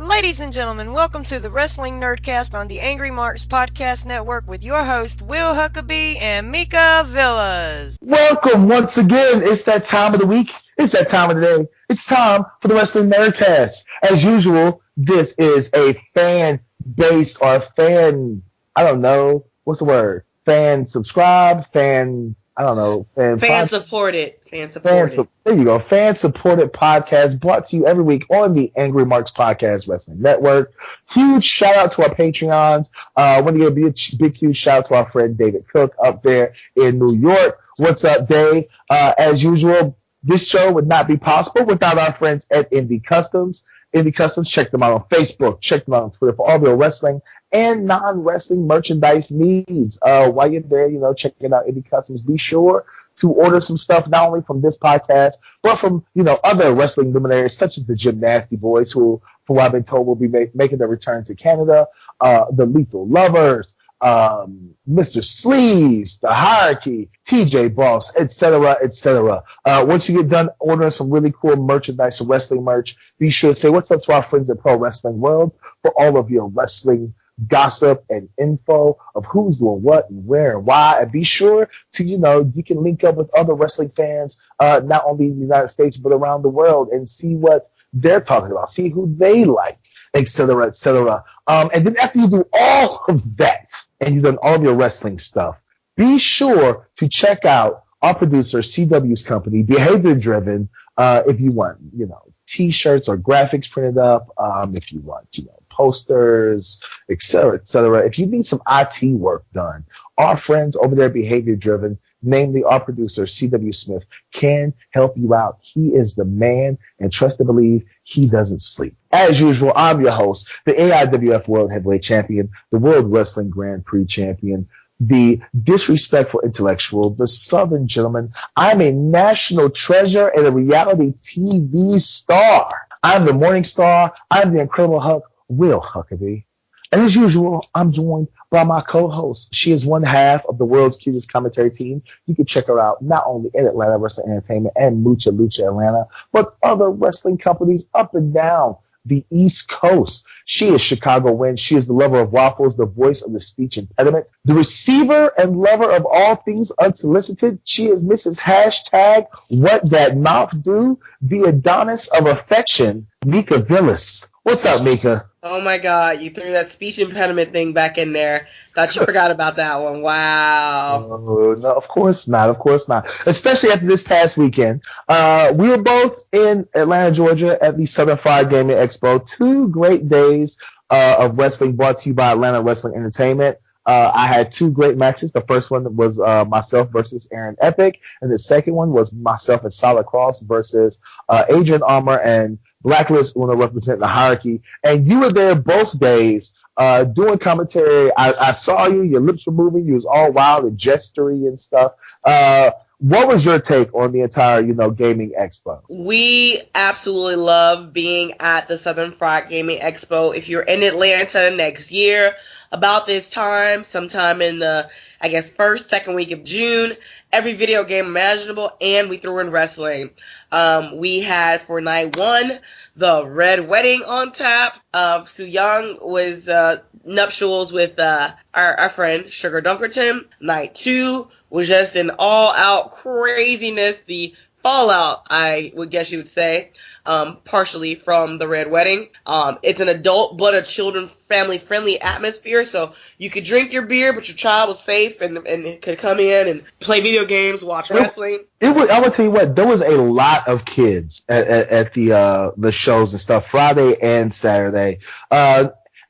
Ladies and gentlemen, welcome to the Wrestling Nerdcast on the Angry Marks Podcast Network with your host, Will Huckabee and Mika Villas. Welcome once again. It's that time of the week. It's that time of the day. It's time for the Wrestling Nerdcast. As usual, this is a fan-based or fan, I don't know, what's the word? Fan subscribed, fan, I don't know. Fan supported. There you go. Fan supported podcast brought to you every week on the Angry Marks Podcast Wrestling Network. Huge shout out to our Patreons. I want to give a big, huge shout out to our friend David Cook up there in New York. What's up, Dave? As usual, this show would not be possible without our friends at Indie Customs. Indie Customs, check them out on Facebook, check them out on Twitter for all your wrestling and non-wrestling merchandise needs. While you're there, checking out Indie Customs, be sure to order some stuff not only from this podcast, but from, other wrestling luminaries such as the Gym Nasty Boys, who, from what I've been told, will be making their return to Canada, the Lethal Lovers, Mr. Sleaze, The Hierarchy, TJ Boss, etc., etc. Once you get done ordering some really cool merchandise and wrestling merch, be sure to say what's up to our friends at Pro Wrestling World for all of your wrestling gossip and info of who's doing what and where and why. And be sure to, you can link up with other wrestling fans, not only in the United States, but around the world and see what they're talking about, see who they like, etc., etc. And then after you do all of that, and you've done all of your wrestling stuff, be sure to check out our producer, CW's company, Behavior Driven, if you want, T-shirts or graphics printed up, if you want, posters, etc., etc. If you need some IT work done, our friends over there, Behavior Driven, namely our producer, CW Smith, can help you out. He is the man, and trust and believe, he doesn't sleep. As usual, I'm your host, the AIWF World Heavyweight Champion, the World Wrestling Grand Prix Champion, the disrespectful intellectual, the Southern gentleman. I'm a national treasure and a reality TV star. I'm the morning star. I'm the Incredible Huck, Will Huckabee. And as usual, I'm joined by my co-host. She is one half of the world's cutest commentary team. You can check her out not only at Atlanta Wrestling Entertainment and Mucha Lucha Atlanta, but other wrestling companies up and down the East Coast. She is Chicago Wind. She is the lover of waffles, the voice of the speech impediment, the receiver and lover of all things unsolicited. She is Mrs. Hashtag What That Mouth Do, the Adonis of affection, Mika Villas. What's up, Mika? Oh my God, you threw that speech impediment thing back in there. Thought you forgot about that one. Wow. Oh, no, of course not. Of course not. Especially after this past weekend. We were both in Atlanta, Georgia at the Southern Fried Gaming Expo. 2 great days of wrestling brought to you by Atlanta Wrestling Entertainment. I had 2 great matches. The first one was myself versus Aaron Epic, and the second one was myself and Solid Cross versus Adrian Armour and Blacklist Uno representing The Hierarchy. And you were there both days doing commentary. I saw you. Your lips were moving. You was all wild and gestury and stuff. What was your take on the entire, gaming expo? We absolutely love being at the Southern Fried Gaming Expo. If you're in Atlanta next year, about this time, sometime in the, first, second week of June, every video game imaginable, and we threw in wrestling. We had for night 1 the Red Wedding on tap. Su Young was nuptials with our friend Sugar Dunkerton. Night 2 was just an all-out craziness, the fallout, I would guess you would say, partially from the Red Wedding. It's an adult but a children family-friendly atmosphere, so you could drink your beer, but your child was safe and could come in and play video games, watch wrestling. I will tell you what, there was a lot of kids at the shows and stuff, Friday and Saturday.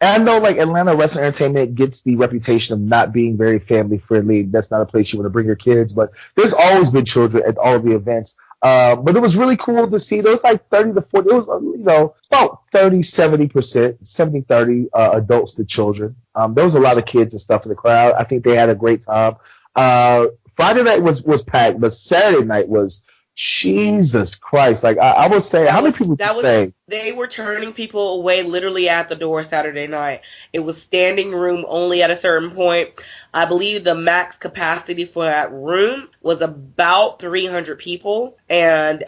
And I know, Atlanta Wrestling Entertainment gets the reputation of not being very family-friendly. That's not a place you want to bring your kids, but there's always been children at all of the events. But it was really cool to see. There was 30 to 40. It was, about 30, 70%, 70-30 adults to children. There was a lot of kids and stuff in the crowd. I think they had a great time. Friday night was packed, but Saturday night was Jesus Christ. I would say, how many people did you say? They were turning people away literally at the door Saturday night. It was standing room only at a certain point. I believe the max capacity for that room was about 300 people, and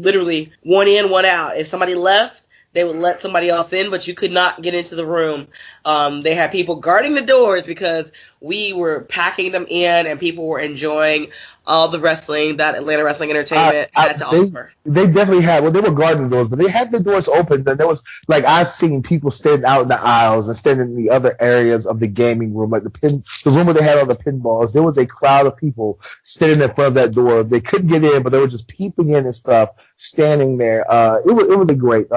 literally one in, one out. If somebody left, they would let somebody else in, but you could not get into the room. They had people guarding the doors because we were packing them in and people were enjoying all the wrestling that Atlanta Wrestling Entertainment had to offer. They definitely had, well, they were guarding the doors, but they had the doors open. And there was, like, I seen people standing out in the aisles and standing in the other areas of the gaming room, like the room where they had all the pinballs. There was a crowd of people standing in front of that door. They couldn't get in, but they were just peeping in and stuff, standing there. It was a great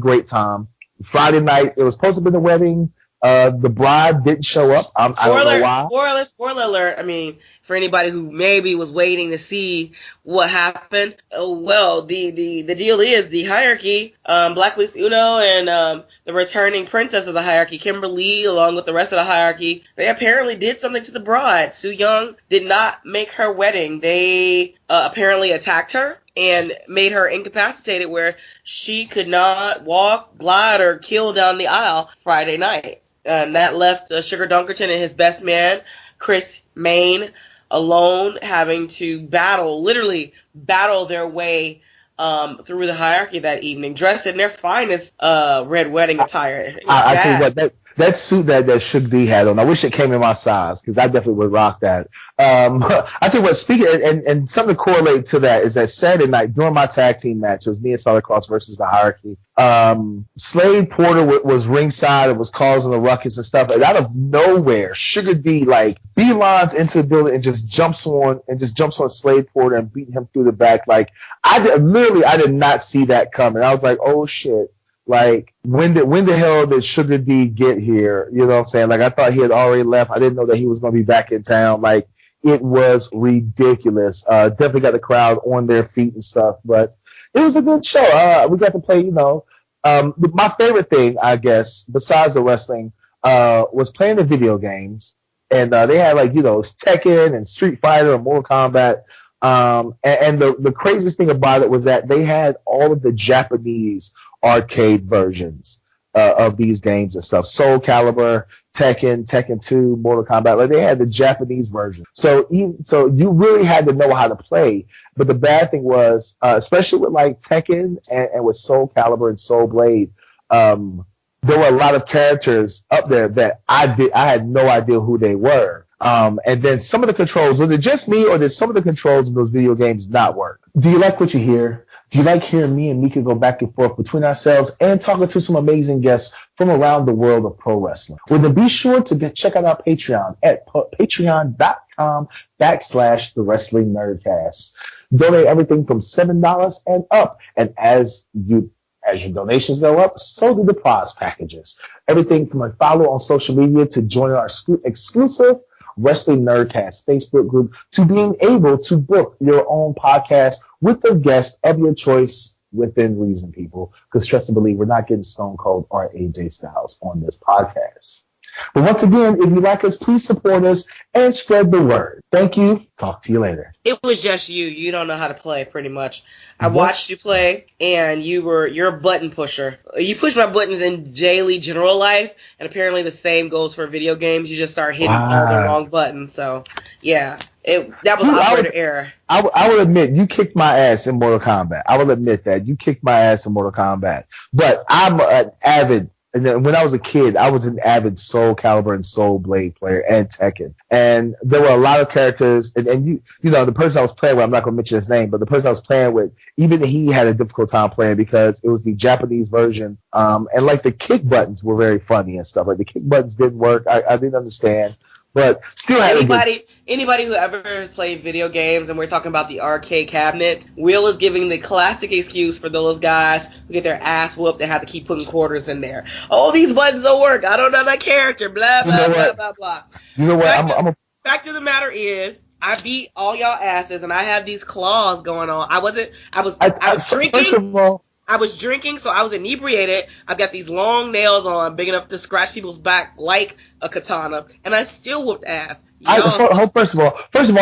great time. Friday night, it was supposed to be the wedding. The bride didn't show up. I don't know why. Spoiler alert. I mean, for anybody who maybe was waiting to see what happened. Oh, well, the deal is the hierarchy, Blacklist Uno and the returning princess of the hierarchy, Kimberly, along with the rest of the hierarchy, they apparently did something to the bride. Soo Young did not make her wedding. They apparently attacked her and made her incapacitated where she could not walk, glide, or kill down the aisle Friday night. And that left Sugar Dunkerton and his best man, Chris Main, alone, having to literally battle their way through the hierarchy that evening, dressed in their finest red wedding attire. I tell you what, that suit that Suge D had on, I wish it came in my size, because I definitely would rock that. I think what speaking and something to correlate to that is that Saturday night during my tag team match, it was me and Solid Cross versus the hierarchy. Slade Porter was ringside and was causing a ruckus and stuff, and out of nowhere, Sugar D like beelines into the building and just jumps on Slade Porter and beating him through the back. Like I did not see that coming. I was like, oh shit. Like, when the hell did Sugar D get here? You know what I'm saying? Like, I thought he had already left. I didn't know that he was going to be back in town. Like, it was ridiculous. Definitely got the crowd on their feet and stuff, but it was a good show. We got to play, my favorite thing, I guess, besides the wrestling, was playing the video games. And they had, Tekken and Street Fighter and Mortal Kombat. And the craziest thing about it was that they had all of the Japanese arcade versions of these games and stuff. Soul Calibur, Tekken 2, Mortal Kombat. Like they had the Japanese version. So you really had to know how to play. But the bad thing was, especially with like Tekken and with Soul Calibur and Soul Blade, there were a lot of characters up there that I had no idea who they were. And then some of the controls, was it just me or did some of the controls in those video games not work? Do you like what you hear? Do you like hearing me and Mika go back and forth between ourselves and talking to some amazing guests from around the world of pro wrestling? Well, then be sure to check out our Patreon at patreon.com/The Wrestling Nerdcast. Donate everything from $7 and up. And as your donations go up, so do the prize packages. Everything from a follow on social media to joining our exclusive Wrestling Nerdcast Facebook group to being able to book your own podcast with a guest of your choice within reason, people. Because trust and believe, we're not getting Stone Cold or AJ Styles on this podcast. But once again, if you like us, please support us and spread the word. Thank you. Talk to you later. It was just you. You don't know how to play, pretty much. I watched you play, and you're a button pusher. You push my buttons in daily general life, and apparently the same goes for video games. You just start hitting all the wrong buttons. So, yeah, that was operator error. I will admit, you kicked my ass in Mortal Kombat. I will admit that. You kicked my ass in Mortal Kombat. But I'm an avid. And then when I was a kid, I was an avid Soul Calibur and Soul Blade player and Tekken. And there were a lot of characters. And the person I was playing with, I'm not going to mention his name, but the person I was playing with, even he had a difficult time playing because it was the Japanese version. And like the kick buttons were very funny and stuff. Like the kick buttons didn't work. I didn't understand. But still had anybody who ever has played video games, and we're talking about the arcade cabinets, Will is giving the classic excuse for those guys who get their ass whooped and have to keep putting quarters in there. Oh, these buttons don't work. I don't know my character. Blah blah blah blah blah. You know what? Fact of the matter is, I beat all y'all asses, and I have these claws going on. I was drinking. First of all, I was drinking, so I was inebriated. I've got these long nails on, big enough to scratch people's back like a katana, and I still whooped ass. First of all,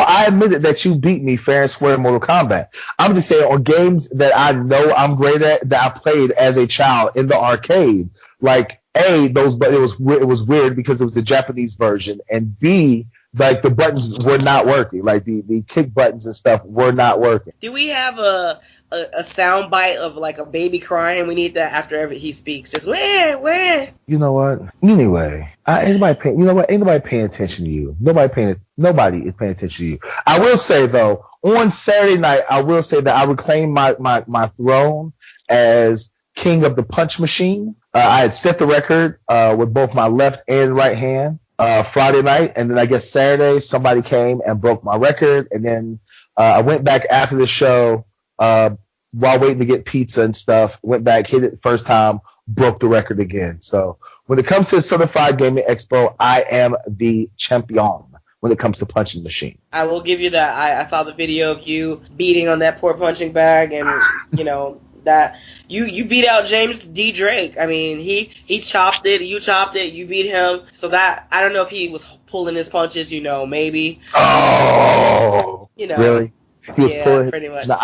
I admitted that you beat me fair and square in Mortal Kombat. I'm just saying on games that I know I'm great at that I played as a child in the arcade. Like it was weird because it was the Japanese version, and B, like the buttons were not working. Like the kick buttons and stuff were not working. Do we have a a sound bite of like a baby crying. We need that after he speaks. Just wah. You know what? Anyway, ain't nobody paying attention to you. Nobody is paying attention to you. I will say though, on Saturday night, I will say that I reclaimed my throne as king of the punch machine. I had set the record with both my left and right hand Friday night, and then I guess Saturday somebody came and broke my record, and then I went back after the show while waiting to get pizza and stuff. Went back, hit it the first time, broke the record again. So when it comes to the Southern Fried Gaming Expo, I am the champion when it comes to punching machine. I will give you that. I saw the video of you beating on that poor punching bag, and that you beat out James D. Drake. I mean, he chopped it, you chopped it, you beat him. So that, I don't know if he was pulling his punches, maybe. Oh, really? He was pulling. Pretty much. No,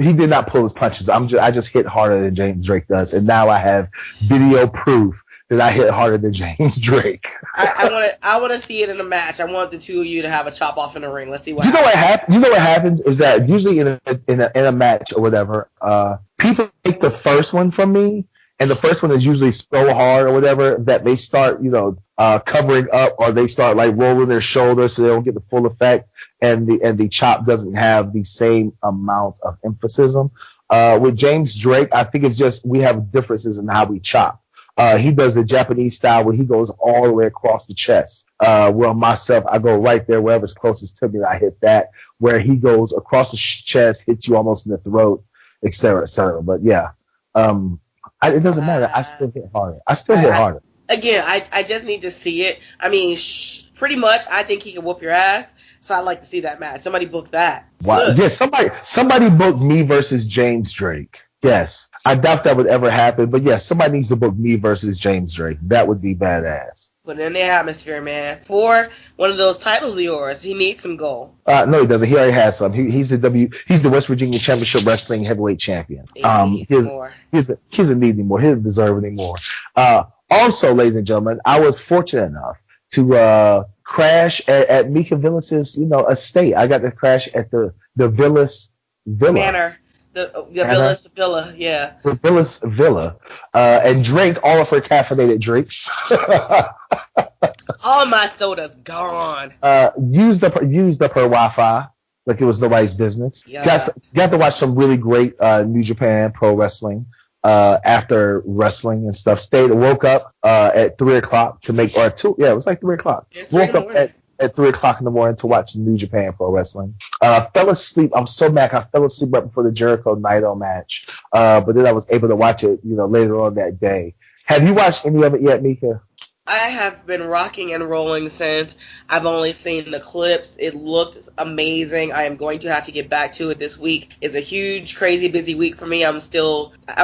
he did not pull his punches. I just hit harder than James Drake does, and now I have video proof that I hit harder than James Drake. I want to see it in a match. I want the two of you to have a chop off in the ring. Let's see what. You know what happens is that usually in a match or whatever, people take the first one from me, and the first one is usually so hard or whatever that they start covering up, or they start like rolling their shoulders so they don't get the full effect, and the chop doesn't have the same amount of emphasis. With James Drake, I think it's just we have differences in how we chop. He does the Japanese style where he goes all the way across the chest. Well, myself, I go right there, wherever's closest to me, I hit that. Where he goes across the chest, hits you almost in the throat, et cetera, et cetera. But yeah, it doesn't matter. I still hit harder. Again, I just need to see it. I mean, pretty much, I think he can whoop your ass. So I'd like to see that match. Somebody book that. Wow. Yeah, somebody booked me versus James Drake. Yes. I doubt that would ever happen, but yes, somebody needs to book me versus James Drake. That would be badass. Put it in the atmosphere, man. For one of those titles of yours, he needs some gold. No, he doesn't. He already has some. He's the West Virginia Championship Wrestling Heavyweight Champion. He doesn't need any more. He doesn't deserve any more. Also, ladies and gentlemen, I was fortunate enough to crash at Mika Villas's estate. I got to crash at the Villas Villa. Manor. The Villas Villa, yeah. The Villas Villa, and drank all of her caffeinated drinks. All my soda's gone. Used up her Wi-Fi like it was nobody's business. Yeah. Got to watch some really great New Japan Pro Wrestling after wrestling and stuff. Woke up at 3 o'clock to make, or 2. Yeah, it was like 3 o'clock. Woke up at 3 o'clock in the morning to watch New Japan Pro Wrestling. Fell asleep. I'm so mad. I fell asleep right before the Jericho Naito match. But then I was able to watch it, later on that day. Have you watched any of it yet, Mika? I have been rocking and rolling since. I've only seen the clips. It looked amazing. I am going to have to get back to it this week. It's a huge, crazy, busy week for me. I'm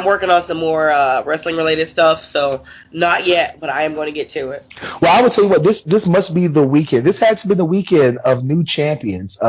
working on some more wrestling related stuff, so not yet, but I am going to get to it. Well, I will tell you what, this must be the weekend. This had to be the weekend of new champions,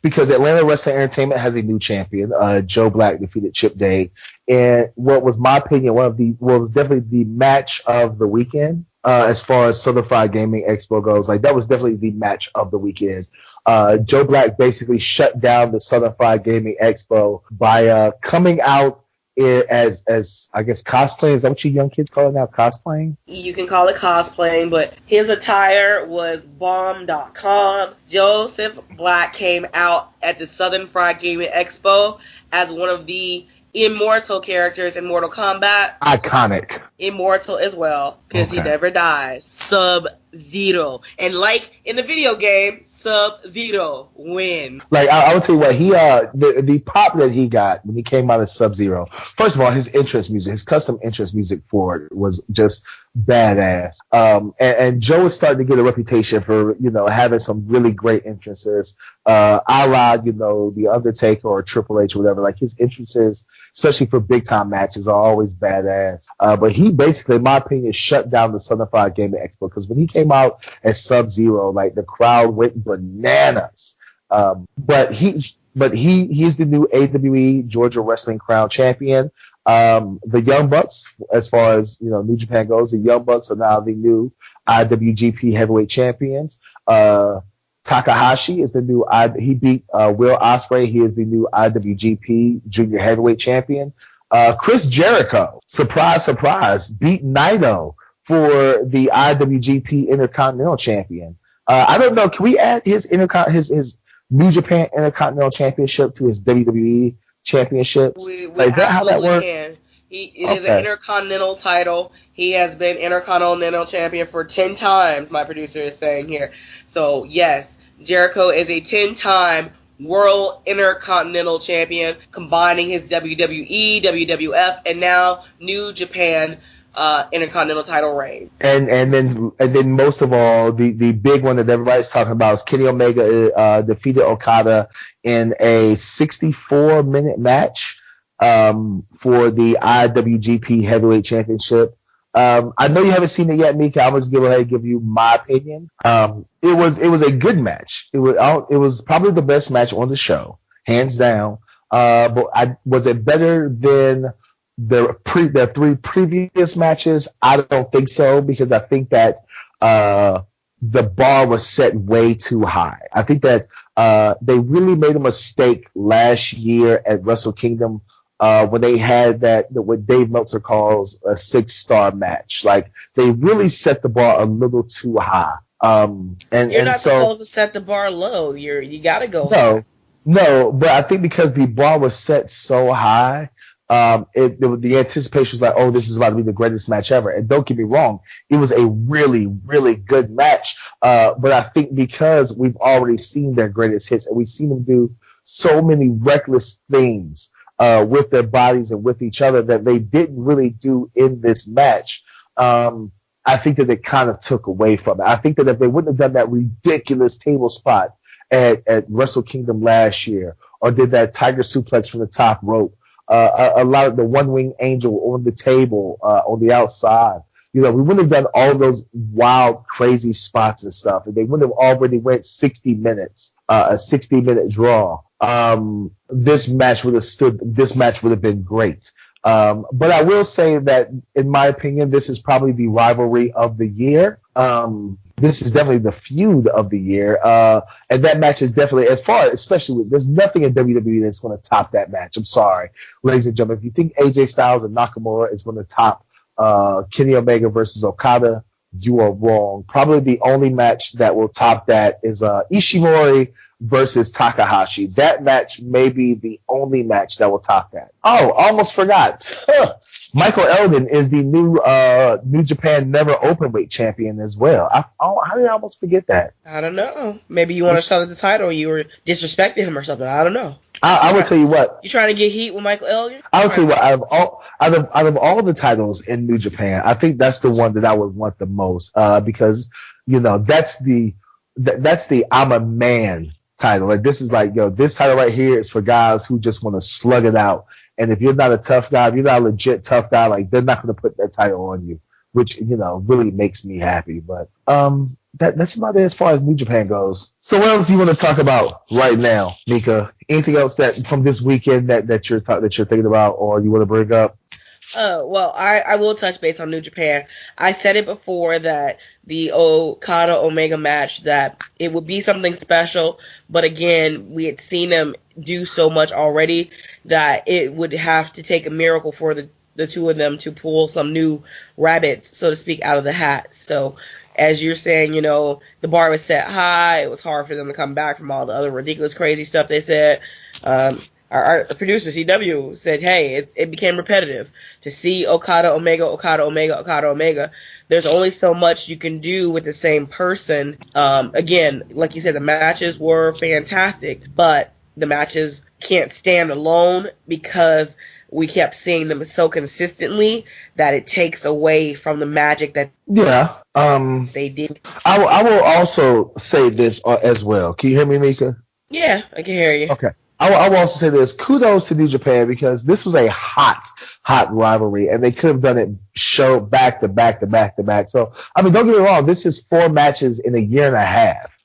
because Atlanta Wrestling Entertainment has a new champion. Joe Black defeated Chip Day, and what was my opinion, was definitely the match of the weekend. As far as Southern Fried Gaming Expo goes, like that was definitely the match of the weekend. Joe Black basically shut down the Southern Fried Gaming Expo by coming out as I guess cosplaying. Is that what you young kids call it now? Cosplaying? You can call it cosplaying, but his attire was bomb.com. Joseph Black came out at the Southern Fried Gaming Expo as one of the immortal characters in Mortal Kombat. Iconic. Immortal as well, because he never dies. Sub-Zero. And like in the video game, Sub-Zero win. Like, I will tell you what, he the pop that he got when he came out of Sub-Zero, first of all, his custom interest music for it was just badass. And Joe is starting to get a reputation for, having some really great entrances. A la, the Undertaker or Triple H or whatever. Like, his entrances, especially for big time matches, are always badass. But he basically, in my opinion, shut down the Southern Fried Gaming Expo, because when he came out as Sub-Zero, like, the crowd went bananas. But he's the new AWE Georgia Wrestling Crown Champion. The Young Bucks, as far as New Japan goes, the Young Bucks are now the new IWGP Heavyweight Champions. Takahashi is the new he beat Will Ospreay. He is the new IWGP Junior Heavyweight Champion. Chris Jericho, surprise, surprise, beat Naito for the IWGP Intercontinental Champion. I don't know. Can we add his New Japan Intercontinental Championship to his WWE Championship? We is that how that works? Can. It is an Intercontinental title. He has been Intercontinental Champion for 10 times, my producer is saying here. So, yes, Jericho is a 10-time World Intercontinental Champion, combining his WWE, WWF, and now New Japan Intercontinental title reign. And then most of all, the big one that everybody's talking about is Kenny Omega defeated Okada in a 64-minute match for the IWGP Heavyweight Championship. I know you haven't seen it yet, Mika. I'm just going to go ahead and give you my opinion. It was a good match. It was probably the best match on the show, hands down. But was it better than the 3 previous matches? I don't think so, because I think that the bar was set way too high. I think that they really made a mistake last year at Wrestle Kingdom when they had what Dave Meltzer calls a 6-star match. Like, they really set the bar a little too high. You're not supposed to set the bar low. You got to go high. No, but I think because the bar was set so high, the anticipation was like, oh, this is about to be the greatest match ever. And don't get me wrong, it was a really, really good match. But I think because we've already seen their greatest hits and we've seen them do so many reckless things with their bodies and with each other that they didn't really do in this match, I think that it kind of took away from it. I think that if they wouldn't have done that ridiculous table spot at Wrestle Kingdom last year, or did that tiger suplex from the top rope, a lot of the one-wing angel on the table on the outside, we wouldn't have done all those wild, crazy spots and stuff. And they wouldn't have already went 60 minutes, a 60-minute draw. This match would have been great. But I will say that, in my opinion, this is probably the rivalry of the year. This is definitely the feud of the year. And that match is definitely, there's nothing in WWE that's going to top that match. I'm sorry, ladies and gentlemen. If you think AJ Styles and Nakamura is going to top Kenny Omega versus Okada, you are wrong. Probably the only match that will top that is Ishimori versus Takahashi. That match may be the only match that will top that. Oh, almost forgot. Michael Elgin is the new New Japan Never Openweight champion as well. How did I almost forget that? I don't know. Maybe you want to shout at the title, you were disrespecting him or something. I don't know. I will tell you what. You trying to get heat with Michael Elgin? I will tell you what. Out of all the titles in New Japan, I think that's the one that I would want the most, because that's the I'm a man title. Like, this is like, this title right here is for guys who just want to slug it out. And if you're not a tough guy, if you're not a legit tough guy, like, they're not going to put that title on you, which, really makes me happy. But that's about it as far as New Japan goes. So what else do you want to talk about right now, Mika? Anything else that from this weekend that you're thinking about or you want to bring up? Well, I will touch base on New Japan. I said it before that the Okada Omega match, that it would be something special, but again, we had seen them do so much already that it would have to take a miracle for the two of them to pull some new rabbits, so to speak, out of the hat. So, as you're saying, the bar was set high. It was hard for them to come back from all the other ridiculous, crazy stuff they said. Our producer, CW, said, hey, it became repetitive. To see Okada, Omega, Okada, Omega, Okada, Omega, there's only so much you can do with the same person. Again, like you said, the matches were fantastic, but the matches can't stand alone because we kept seeing them so consistently that it takes away from the magic that they did. I will also say this as well. Can you hear me, Mika? Yeah, I can hear you. Okay. I will also say this. Kudos to New Japan, because this was a hot rivalry, and they could have done it show back to back to back to back. So, don't get me wrong. This is 4 matches in a year and a half,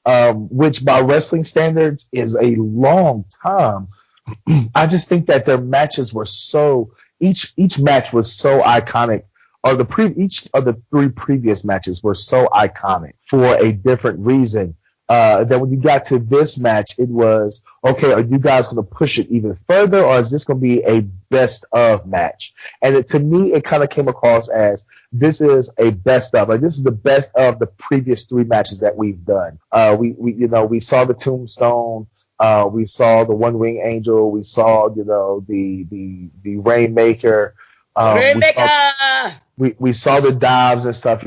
which by wrestling standards is a long time. I just think that their matches were each match was so iconic, or each of the 3 previous matches were so iconic for a different reason. Then when you got to this match, it was, okay, are you guys going to push it even further, or is this going to be a best of match? And to me, it kind of came across as this is a best of. Like, this is the best of the previous 3 matches that we've done. We saw the Tombstone. We saw the One Wing Angel. We saw, the Rainmaker. We saw the dives and stuff,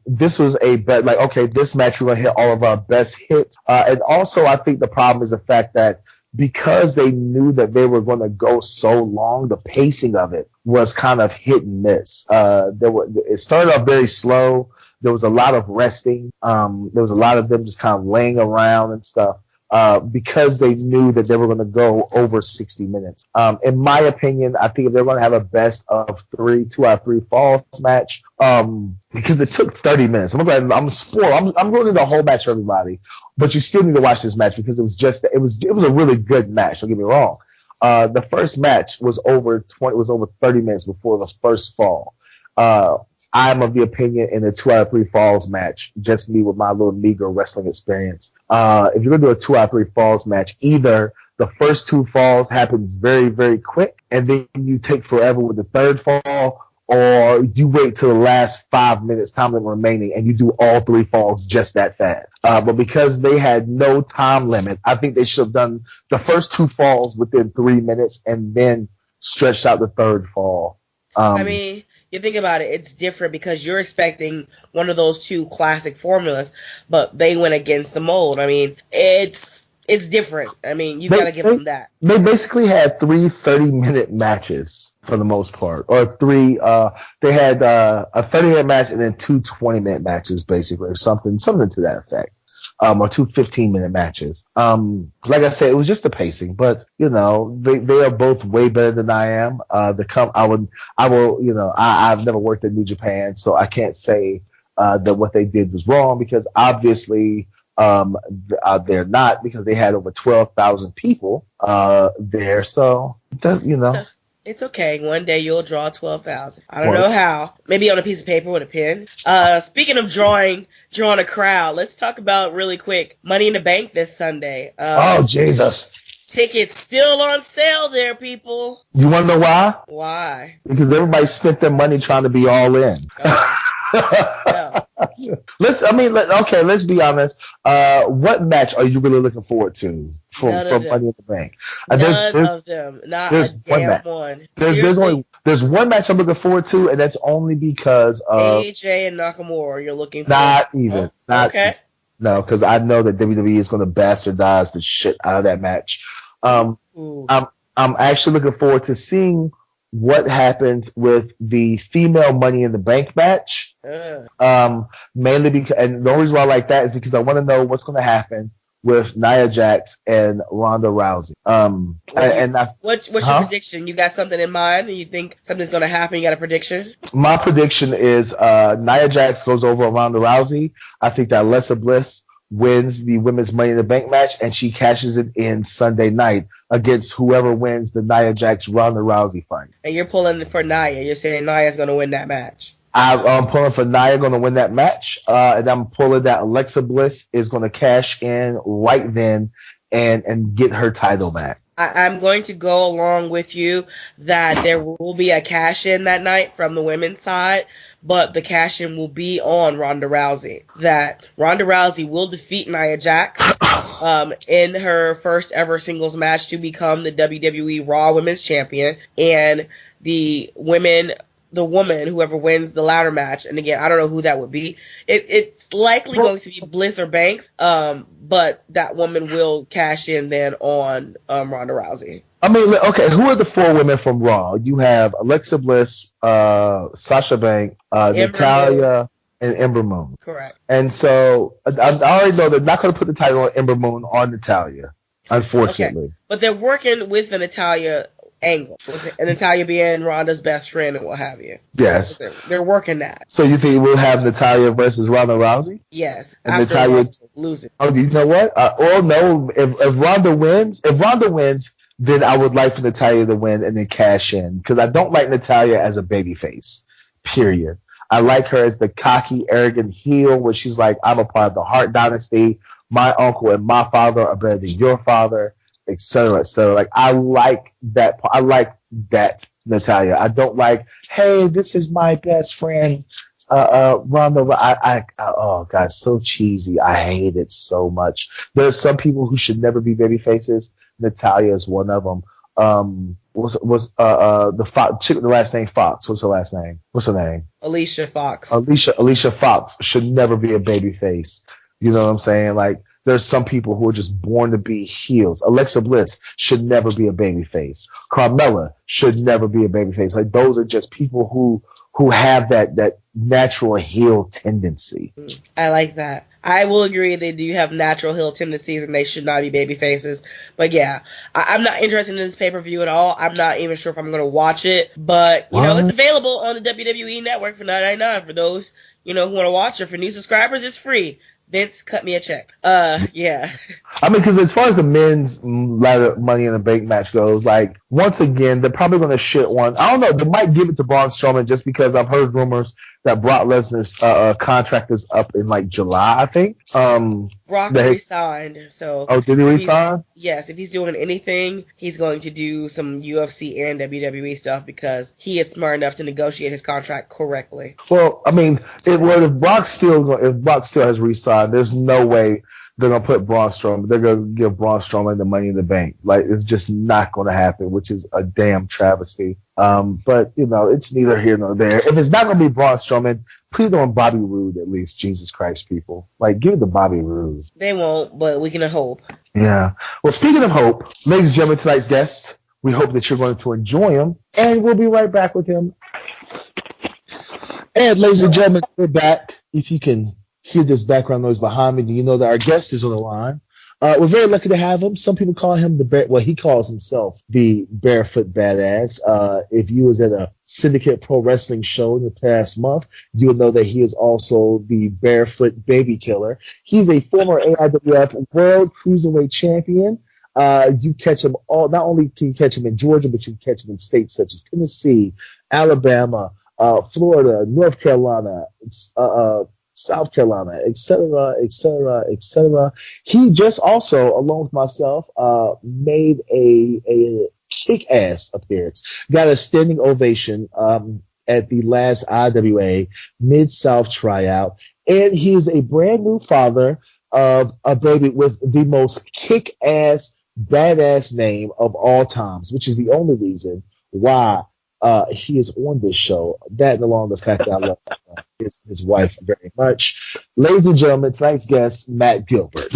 this was this match, we're going to hit all of our best hits. And also, I think the problem is the fact that because they knew that they were going to go so long, the pacing of it was kind of hit and miss. It started off very slow. There was a lot of resting. There was a lot of them just kind of laying around and stuff. Because they knew that they were going to go over 60 minutes. In my opinion, I think if they're going to have a best of 2 out of 3 falls match, because it took 30 minutes. I'm spoiled. I'm going through the whole match for everybody, but you still need to watch this match because it was a really good match. Don't get me wrong. The first match was over 30 minutes before the first fall. I'm of the opinion in a 2 out of 3 falls match, just me with my little meager wrestling experience. If you're going to do a 2 out of 3 falls match, either the first 2 falls happens very, very quick, and then you take forever with the third fall, or you wait till the last 5 minutes time limit remaining and you do all 3 falls just that fast. But because they had no time limit, I think they should have done the first 2 falls within 3 minutes and then stretched out the third fall. You think about it, it's different because you're expecting one of those 2 classic formulas, but they went against the mold. It's different. You got to give them that. They basically had 3 30-minute matches for the most part, or 3. They had a 30-minute match and then 2 20-minute matches, basically, or something to that effect. Or 2 15-minute matches. Like I said, it was just the pacing, but they are both way better than I am. I've never worked in New Japan, so I can't say that what they did was wrong, because obviously they're not, because they had over 12,000 people there. So it's okay. One day you'll draw 12,000. I don't know how. Maybe on a piece of paper with a pen. Speaking of drawing a crowd, let's talk about really quick Money in the Bank this Sunday. Oh, Jesus. Tickets still on sale there, people. You want to know why? Why? Because everybody spent their money trying to be all in. No. Let's be honest. What match are you really looking forward to for Money in the Bank? None of them. Not a damn one. There's one match I'm looking forward to, and that's only because of AJ and Nakamura. You're looking for not even. Okay. No, because I know that WWE is going to bastardize the shit out of that match. I'm actually looking forward to seeing what happens with the female Money in the Bank match. Mainly because, and the only reason why I like that is because I want to know what's going to happen with Nia Jax and Ronda Rousey. What's your prediction? You got something in mind? You think something's going to happen? You got a prediction? My prediction is Nia Jax goes over on Ronda Rousey. I think that Alexa Bliss wins the women's Money in the Bank match, and she cashes it in Sunday night against whoever wins the Nia Jax Ronda Rousey fight. And you're pulling for Nia. You're saying Nia's going to win that match. I'm pulling for Nia going to win that match, and I'm pulling that Alexa Bliss is going to cash in right then and get her title back. I'm going to go along with you that there will be a cash-in that night from the women's side, but the cash-in will be on Ronda Rousey. That Ronda Rousey will defeat Nia Jax in her first ever singles match to become the WWE Raw Women's Champion, and the woman, whoever wins the ladder match, and again, I don't know who that would be. It's likely going to be Bliss or Banks, but that woman will cash in then on Ronda Rousey. Who are the 4 women from Raw? You have Alexa Bliss, Sasha Banks, Natalya, and Ember Moon. Correct. And so I already know they're not going to put the title on Ember Moon or Natalya, unfortunately. Okay. But they're working with the Natalya angle, and Natalya being Ronda's best friend and what have you. Yes. They're working that. So you think we'll have Natalya versus Ronda Rousey? Yes. And Natalya losing. Oh, you know what? No. If Ronda wins, then I would like for Natalya to win and then cash in, because I don't like Natalya as a babyface. Period. I like her as the cocky, arrogant heel where she's like, I'm a part of the Hart Dynasty. My uncle and my father are better than your father, et cetera, et cetera. Like, I like that. I like that Natalya. I don't like, hey, this is my best friend, Ronda. Oh God, so cheesy. I hate it so much. There's some people who should never be baby faces. Natalya is one of them. The Fox chick with the last name Fox? What's her last name? What's her name? Alicia Fox. Alicia Fox should never be a baby face. You know what I'm saying? Like, there's some people who are just born to be heels. Alexa Bliss should never be a baby face. Carmella should never be a baby face. Like, those are just people who have that natural heel tendency. I like that. I will agree they do have natural heel tendencies and they should not be baby faces. But yeah, I'm not interested in this pay-per-view at all. I'm not even sure if I'm going to watch it. But, you know, it's available on the WWE Network for $9.99 for those, you know, who want to watch it. For new subscribers, it's free. Vince, cut me a check. Yeah. I mean, because as far as the men's ladder Money in the Bank match goes, like, once again, they're probably going to shit one. I don't know. They might give it to Braun Strowman just because I've heard rumors that Brock Lesnar's contract is up in, like, July, I think. Brock resigned. So. Oh, did he resign? Yes. If he's doing anything, he's going to do some UFC and WWE stuff because he is smart enough to negotiate his contract correctly. Well, I mean, if Brock still has resigned, there's no way they're going to put Braun Strowman. They're going to give Braun Strowman the Money in the Bank. Like, it's just not going to happen, which is a damn travesty. But, you know, it's neither here nor there. If it's not going to be Braun Strowman, put it on Bobby Roode at least. Jesus Christ, people. Like, give it to Bobby Roode. They won't, but we can hope. Yeah. Well, speaking of hope, ladies and gentlemen, tonight's guest, we hope that you're going to enjoy him, and we'll be right back with him. And, ladies and gentlemen, we're back. If you can hear this background noise behind me, then you know that our guest is on the line. We're very lucky to have him. Some people call him he calls himself the Barefoot Badass. If you was at a Syndicate Pro Wrestling show in the past month, you would know that he is also the Barefoot Baby Killer. He's a former AIWF World Cruiserweight Champion. You catch him not only can you catch him in Georgia, but you can catch him in states such as Tennessee, Alabama, Florida, North Carolina, South Carolina, et cetera, et cetera, et cetera. He just also, along with myself, made a kick-ass appearance. Got a standing ovation at the last IWA Mid-South tryout. And he is a brand new father of a baby with the most kick-ass, badass name of all times, which is the only reason why he is on this show. That and along the fact that I love his wife very much. Ladies and gentlemen, tonight's guest, Matt Gilbert.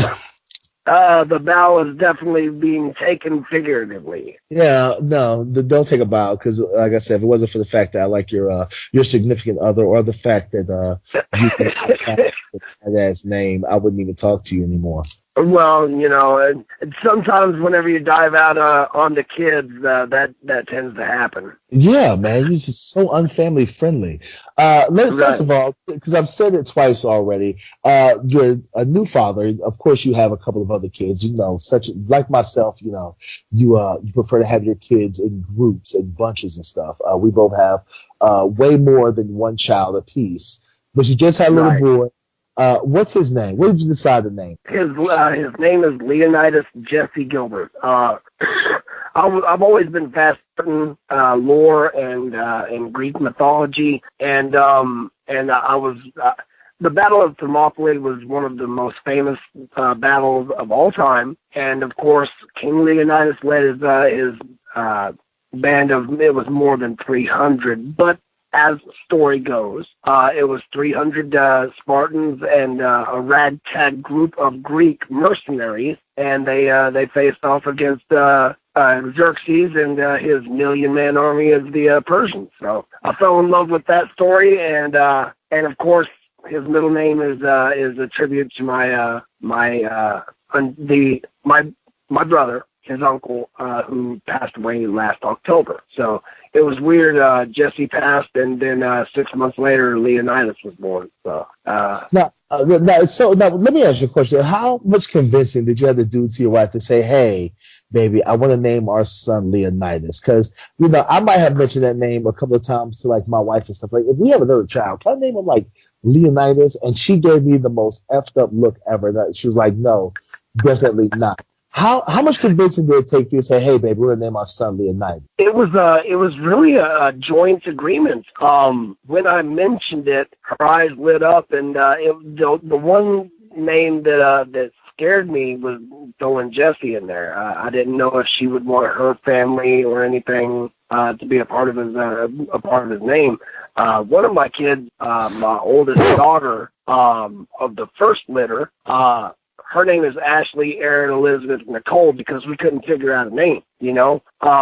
The bow is definitely being taken figuratively. Yeah, no, don't take a bow because, like I said, if it wasn't for the fact that I like your significant other or the fact that you can that name, I wouldn't even talk to you anymore. Well, you know, and sometimes whenever you dive out on the kids, that tends to happen. Yeah, man, you're just so unfamily friendly. First of all, because I've said it twice already, you're a new father. Of course, you have a couple of other kids. You know, like myself, you know, you prefer to have your kids in groups and bunches and stuff. We both have way more than one child apiece. But you just had a little boy. What's his name? What did you decide to name? His name is Leonidas Jesse Gilbert. I've always been fascinated in lore and Greek mythology, and I was the Battle of Thermopylae was one of the most famous battles of all time, and of course King Leonidas led his band of, it was more than 300, but as the story goes, it was 300 Spartans and a ragtag group of Greek mercenaries, and they faced off against Xerxes and his 1,000,000-man army of the Persians. So I fell in love with that story, and of course his middle name is a tribute to my brother, his uncle, who passed away last October. So it was weird. Jesse passed, and then 6 months later, Leonidas was born. So now, let me ask you a question. How much convincing did you have to do to your wife to say, "Hey, baby, I want to name our son Leonidas. Because, I might have mentioned that name a couple of times to like my wife and stuff. Like, if we have another child, can I name him like Leonidas? And she gave me the most effed up look ever. That she was like, no, definitely not. How much convincing did it take you to say, hey, baby, we're going to name our son Leonidas? It was really a joint agreement. When I mentioned it, her eyes lit up, and the one name that scared me was throwing Jesse in there. I didn't know if she would want her family or anything to be a part of his name. One of my kids, my oldest daughter of the first litter, her name is Ashley Erin Elizabeth Nicole because we couldn't figure out a name, So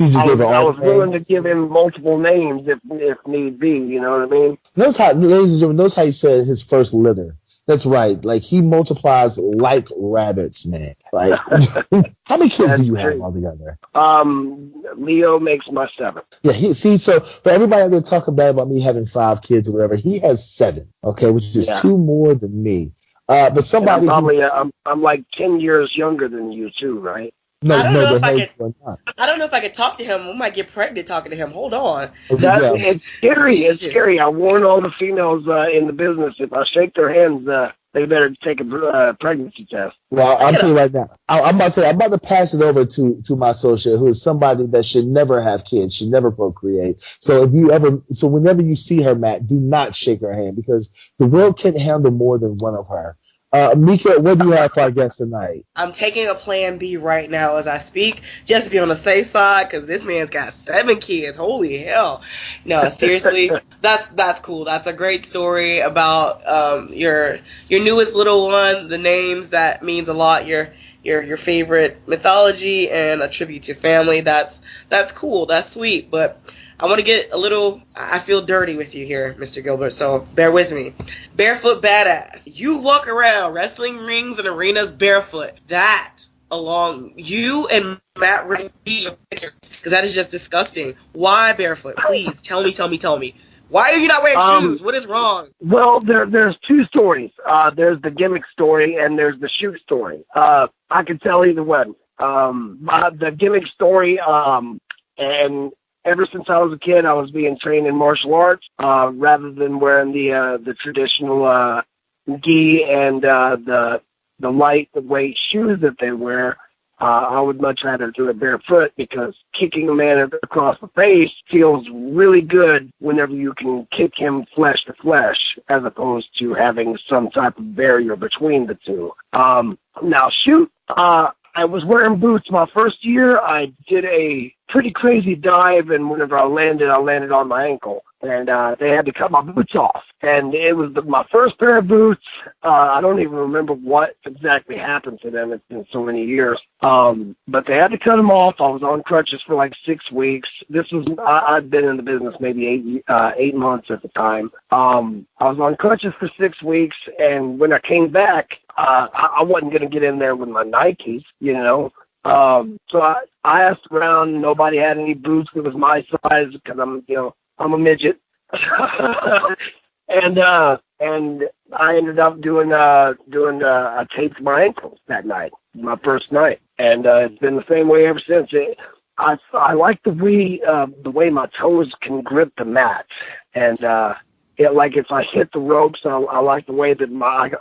I was willing to give him multiple names if need be, you know what I mean? Ladies and gentlemen, notice how you said his first litter. That's right. Like, he multiplies like rabbits, man. Like, how many kids do you have altogether? Leo makes my 7th. Yeah, so for everybody out there talking bad about me having 5 kids or whatever, he has 7, okay, which is 2 more than me. But somebody I'm like 10 years younger than you too, right? I don't know if I could talk to him. We might get pregnant talking to him. Hold on. It's scary. It's scary. I warn all the females in the business, if I shake their hands, they better take a pregnancy test. Well, I'll tell you right now. I'm about to pass it over to my associate, who is somebody that should never have kids, should never procreate. So whenever you see her, Matt, do not shake her hand because the world can't handle more than one of her. Mika, what do you have for our guest tonight? I'm taking a plan B right now as I speak, just to be on the safe side, because this man's got 7 kids. Holy hell! No, seriously, that's cool. That's a great story about your newest little one. The names, that means a lot. Your favorite mythology and a tribute to family. That's cool. That's sweet. But I want to get I feel dirty with you here, Mr. Gilbert, so bear with me. Barefoot badass. You walk around wrestling rings and arenas barefoot. That, along, you and Matt Ring, because that is just disgusting. Why barefoot? Please, tell me. Why are you not wearing shoes? What is wrong? Well, there's 2 stories. There's the gimmick story and there's the shoe story. I can tell either one. The gimmick story, and ever since I was a kid, I was being trained in martial arts rather than wearing the traditional gi and the lightweight shoes that they wear. I would much rather do it barefoot because kicking a man across the face feels really good whenever you can kick him flesh to flesh as opposed to having some type of barrier between the two. Now, shoot, I was wearing boots my first year. I did a pretty crazy dive, and whenever I landed on my ankle. And they had to cut my boots off. And it was my first pair of boots. I don't even remember what exactly happened to them. It's been so many years. But they had to cut them off. I was on crutches for like 6 weeks. I'd been in the business maybe 8 months at the time. I was on crutches for 6 weeks. And when I came back, I wasn't going to get in there with my Nikes, So I asked around. Nobody had any boots that was my size because I'm a midget. and I ended up doing I taped my ankles that night, my first night, and it's been the same way ever since. I like the way my toes can grip the mat, and like if I hit the ropes, I like the way that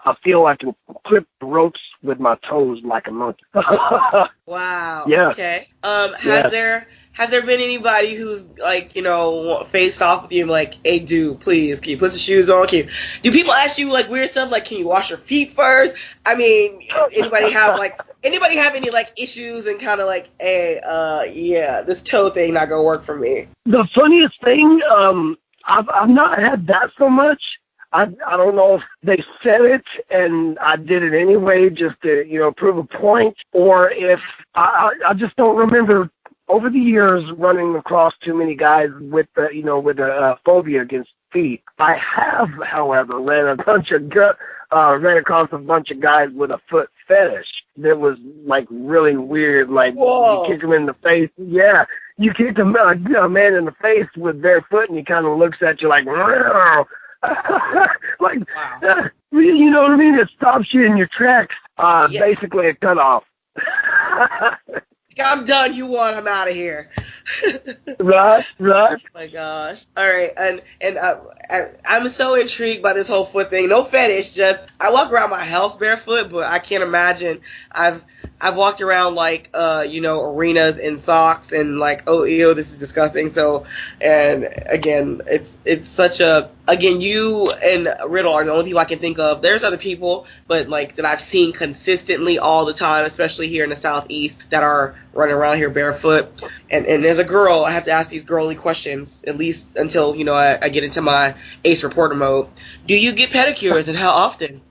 I feel I can grip the ropes with my toes like a monkey. Wow. Yeah. Okay. Has there been anybody who's faced off with you and like, hey dude, please, can you put some shoes on? Do people ask you like weird stuff like, can you wash your feet first? I mean, anybody have any like issues and kind of like, hey, this toe thing not gonna work for me? The funniest thing, I've not had that so much. I don't know if they said it and I did it anyway just to prove a point, or if I just don't remember. Over the years, running across too many guys with a phobia against feet. I have, however, ran across a bunch of guys with a foot fetish. That was like really weird. Like whoa. You kick them in the face. Yeah, you kick a man in the face with bare foot, and he kind of looks at you like, like, wow. You know what I mean? It stops you in your tracks. Basically a cutoff. I'm done. You won. I'm out of here. Right. Oh my gosh. All right. And I'm so intrigued by this whole foot thing. No fetish. Just I walk around my house barefoot, but I can't imagine. I've walked around like arenas in socks and like, oh ew, this is disgusting. So, and again, it's such a, again, you and Riddle are the only people I can think of. There's other people, but like that I've seen consistently all the time, especially here in the Southeast, that are running around here barefoot. And as a girl, I have to ask these girly questions, at least until, I get into my ace reporter mode. Do you get pedicures, and how often?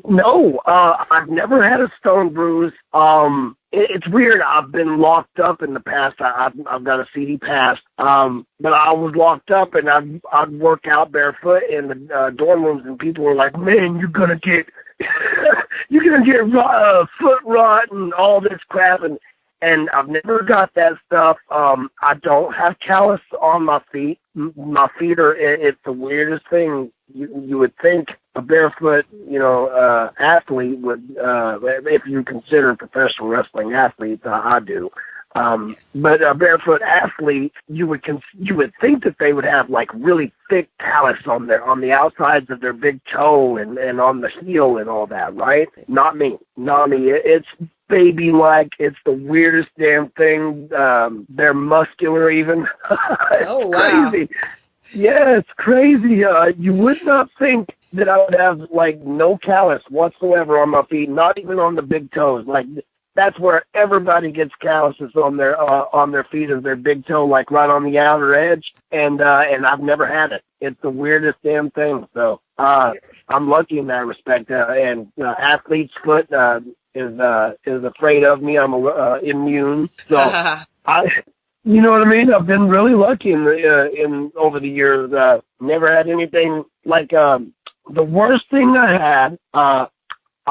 No, I've never had a stone bruise. It's weird. I've been locked up in the past. I've got a CD pass. But I was locked up, and I'd work out barefoot in the dorm rooms, and people were like, "Man, you're gonna get foot rot and all this crap." And I've never got that stuff. I don't have callus on my feet. My feet are, it's the weirdest thing. You would think a barefoot, athlete would, if you consider professional wrestling athletes, I do. But a barefoot athlete, you would think that they would have like really thick callus on the outsides of their big toe and on the heel and all that, right? Not me. It's baby-like. It's the weirdest damn thing. They're muscular even. Oh, wow. Crazy. Yeah, it's crazy. You would not think that I would have like no callus whatsoever on my feet, not even on the big toes. Like that's where everybody gets calluses on their feet, is their big toe, like right on the outer edge. And I've never had it. It's the weirdest damn thing. So I'm lucky in that respect. And athlete's foot is afraid of me. I'm immune. So you know what I mean? I've been really lucky in over the years. Never had anything like the worst thing I had. I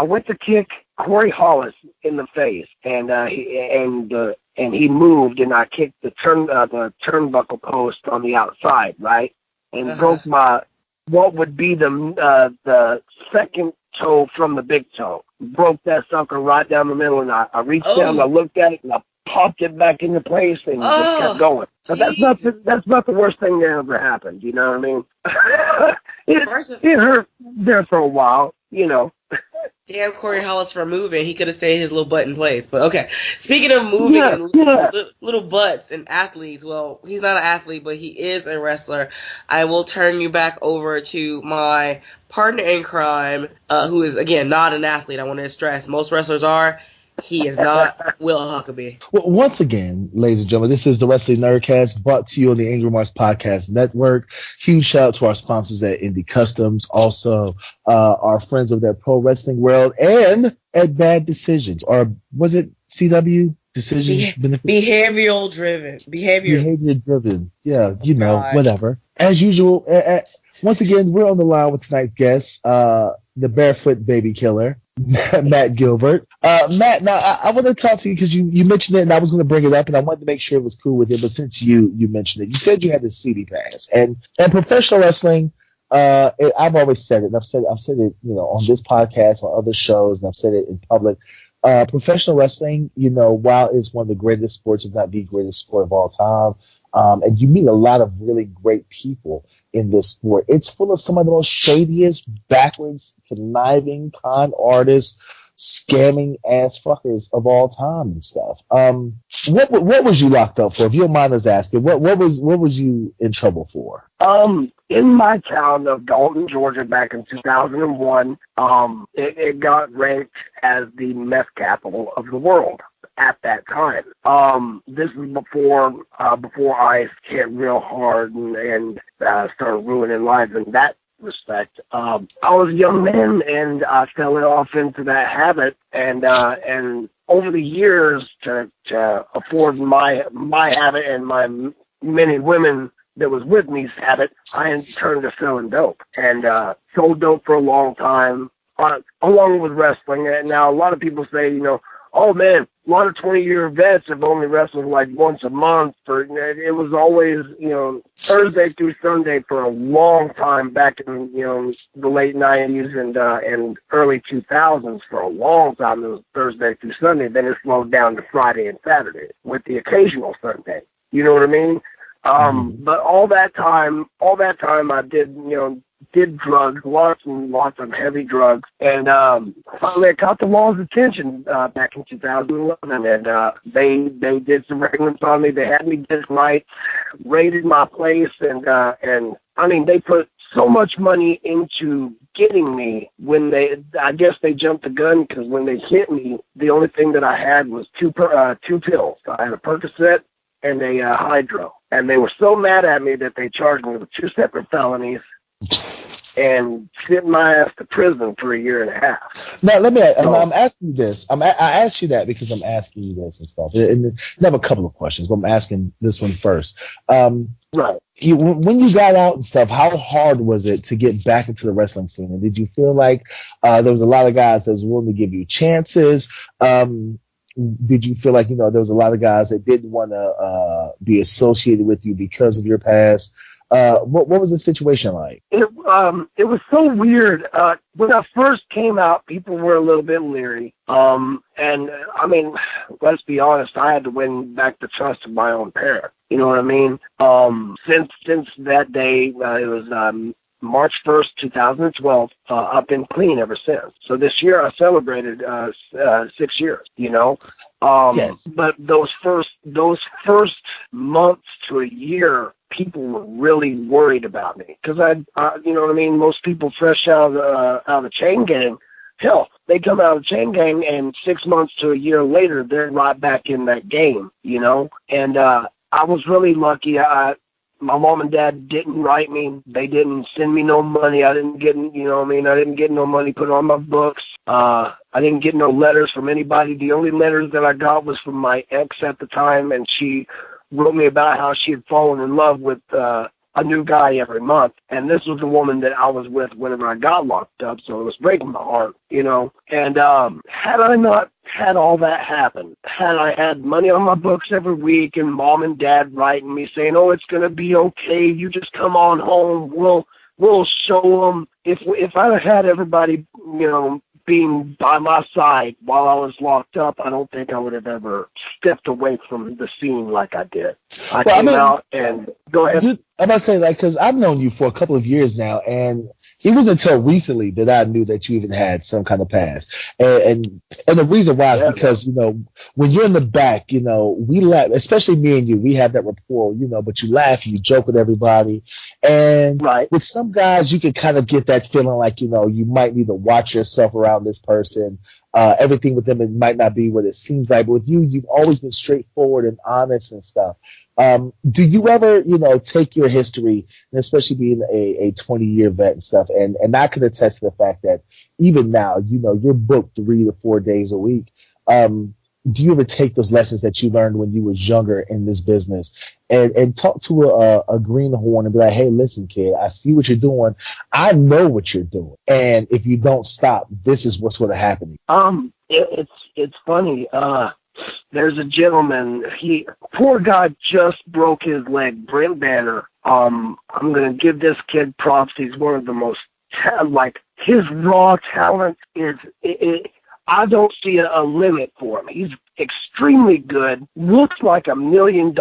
went to kick Corey Hollis in the face, and he moved, and I kicked the turnbuckle post on the outside, right, and broke what would be the second toe from the big toe. Broke that sucker right down the middle, and I reached down, and I looked at it, and I popped it back into place and just kept going. But that's not the worst thing that ever happened. You know what I mean? it hurt there for a while. Damn Corey Hollis for moving. He could have stayed his little butt in place. But okay. Speaking of moving and little butts and athletes, well, he's not an athlete, but he is a wrestler. I will turn you back over to my partner in crime, who is, again, not an athlete. I want to stress. Most wrestlers are. He is not Will Huckabee. Well, once again, ladies and gentlemen, this is the Wrestling Nerdcast, brought to you on the AngryMarks Podcast Network. Huge shout out to our sponsors at Indie Customs, also our friends of that Pro Wrestling World, and at Bad Decisions, or was it CW Decisions? Behavioral driven. Behavior driven. Yeah, whatever. As usual, once again, we're on the line with tonight's guest, the Barefoot Baby Killer, Matt Gilbert. Matt, now I want to talk to you because you mentioned it, and I was going to bring it up, and I wanted to make sure it was cool with you. But since you mentioned it, you said you had the CD pass, and professional wrestling. I've always said it, and I've said it, on this podcast, on other shows, and I've said it in public. Professional wrestling, while it's one of the greatest sports, if not the greatest sport of all time, and you meet a lot of really great people in this sport. It's full of some of the most shadiest, backwards, conniving, con artists, scamming ass fuckers of all time and stuff. What was you locked up for? If you don't mind us asking, what was you in trouble for? In my town of Dalton, Georgia, back in 2001, it got ranked as the meth capital of the world at that time. This is before ICE hit real hard and started ruining lives in that respect. I was a young man, and I fell off into that habit, and over the years to afford my habit and my many women that was with me's habit, I turned to selling dope, and sold dope for a long time, along with wrestling. And now a lot of people say, oh man, 20-year vets have only wrestled like once a month. It was always, Thursday through Sunday for a long time back in, the late 90s and early 2000s. For a long time, it was Thursday through Sunday. Then it slowed down to Friday and Saturday with the occasional Sunday. You know what I mean? But all that time I did drugs, lots and lots of heavy drugs, and finally I caught the law's attention back in 2011, and they did some surveillance on me. They had me disc rights, raided my place, and I mean they put so much money into getting me when I guess they jumped the gun, because when they hit me, the only thing that I had was two pills. I had a Percocet and a Hydro, and they were so mad at me that they charged me with 2 separate felonies and sent my ass to prison for 1.5 years. Now, let me. I'm asking you this. I asked you that because I'm asking you this and stuff. And I have a couple of questions, but I'm asking this one first. Right. When you got out and stuff, how hard was it to get back into the wrestling scene? And did you feel like there was a lot of guys that was willing to give you chances? Did you feel like there was a lot of guys that didn't want to be associated with you because of your past? What was the situation like? It was so weird. When I first came out, people were a little bit leery. And I mean, let's be honest, I had to win back the trust of my own parents. You know what I mean? Since that day, it was March 1st, 2012, I've been clean ever since. So this year I celebrated 6 years, Yes. But those first months to a year, people were really worried about me because you know what I mean? Most people fresh out of the chain gang, hell, they come out of the chain gang and 6 months to a year later, they're right back in that game, And I was really lucky. My mom and dad didn't write me. They didn't send me no money. I didn't get, I didn't get no money put on my books. I didn't get no letters from anybody. The only letters that I got was from my ex at the time, and she wrote me about how she had fallen in love with a new guy every month. And this was the woman that I was with whenever I got locked up, so it was breaking my heart, And had I not had all that happen, had I had money on my books every week and mom and dad writing me saying, oh, it's going to be okay, you just come on home, we'll show them. If I had everybody, being by my side while I was locked up, I don't think I would have ever stepped away from the scene like I did. I came out and go ahead. I'm about to say, because I've known you for a couple of years now, and it wasn't until recently that I knew that you even had some kind of past. And the reason why is because, when you're in the back, we laugh, especially me and you, we have that rapport, but you laugh, you joke with everybody. And with some guys, you can kind of get that feeling like, you might need to watch yourself around this person. Everything with them, it might not be what it seems like. But with you, you've always been straightforward and honest and stuff. Do you ever, take your history, and especially being a 20-year vet and stuff, and I can attest to the fact that even now, you're booked 3 to 4 days a week. Do you ever take those lessons that you learned when you was younger in this business and talk to a greenhorn and be like, hey, listen, kid, I see what you're doing. I know what you're doing. And if you don't stop, this is what's going to happen. It's funny. There's a gentleman, poor guy just broke his leg, Brent Banner. I'm going to give this kid props. He's one of the most, his raw talent is, I don't see a limit for him. He's extremely good, looks like $1 million,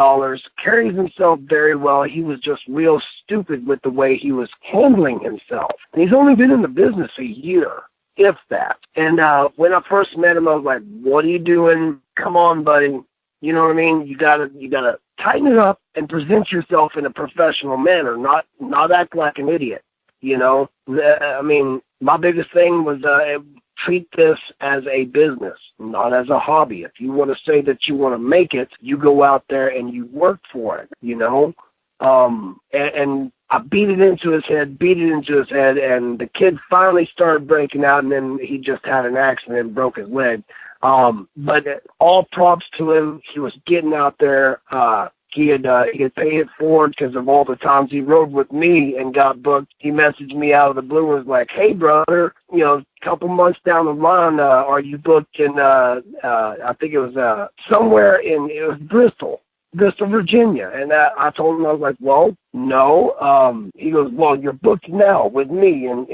carries himself very well. He was just real stupid with the way he was handling himself. And he's only been in the business a year, if that. And when I first met him, I was like, what are you doing? Come on, buddy. You know what I mean? You gotta tighten it up and present yourself in a professional manner, not act like an idiot. I mean, my biggest thing was treat this as a business, not as a hobby. If you want to say that you want to make it, you go out there and you work for it, And I beat it into his head, and the kid finally started breaking out, and then he just had an accident and broke his leg. But all props to him. He was getting out there, he had paid it forward because of all the times he rode with me and got booked. He messaged me out of the blue and was like, "Hey, brother, a couple months down the line, are you booked in, I think it was somewhere it was Bristol, Virginia?" And I told him, I was like, "Well, no." He goes, "Well, you're booked now with me," and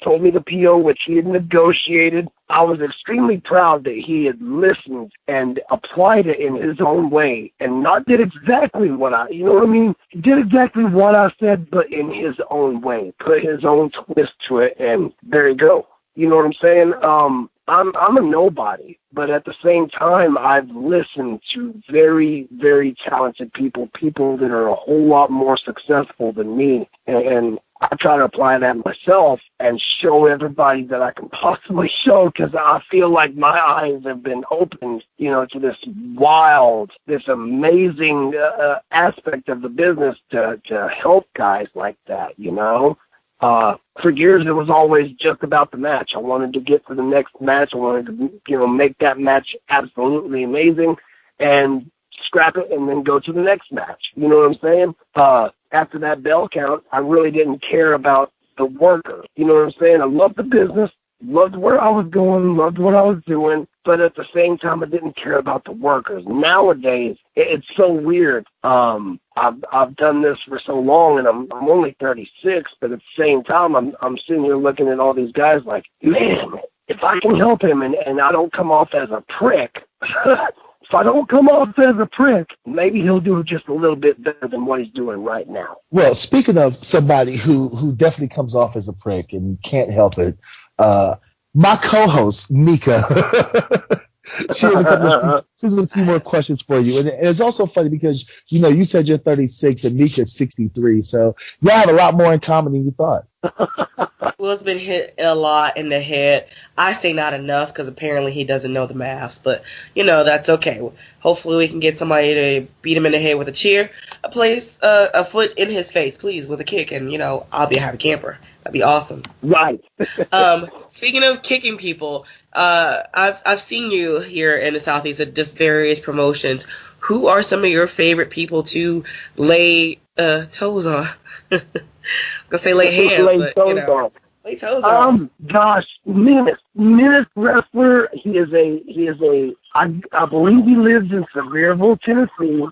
told me the PO, which he had negotiated. I was extremely proud that he had listened and applied it in his own way and not did exactly what you know what I mean? He did exactly what I said, but in his own way, put his own twist to it, and there you go. You know what I'm saying? I'm a nobody, but at the same time, I've listened to very, very talented people that are a whole lot more successful than me, and I try to apply that myself and show everybody that I can possibly show, because I feel like my eyes have been opened, to this wild, this amazing aspect of the business to help guys like that, For years, it was always just about the match. I wanted to get to the next match. I wanted to, make that match absolutely amazing and scrap it and then go to the next match. You know what I'm saying? After that bell count, I really didn't care about the worker. You know what I'm saying? I loved the business, loved where I was going, loved what I was doing, but at the same time, I didn't care about the workers. Nowadays, it's so weird. I've done this for so long, and I'm only 36, but at the same time, I'm sitting here looking at all these guys like, man, if I can help him and I don't come off as a prick, if I don't come off as a prick, maybe he'll do just a little bit better than what he's doing right now. Well, speaking of somebody who definitely comes off as a prick and can't help it, my co-host, Mika, she has a few more questions for you. And it's also funny because, you said you're 36 and Mika's 63, so y'all have a lot more in common than you thought. Will's been hit a lot in the head. I say not enough because apparently he doesn't know the maths, but, that's okay. Hopefully we can get somebody to beat him in the head with a chair, a foot in his face, please, with a kick, and, I'll be a happy camper. That'd be awesome. Right. Speaking of kicking people, I've seen you here in the Southeast at just various promotions. Who are some of your favorite people to lay toes on? I was gonna say lay hands, lay toes on. Lay toes on. Gosh, Menace wrestler. He is a. I believe he lives in Sevierville, Tennessee.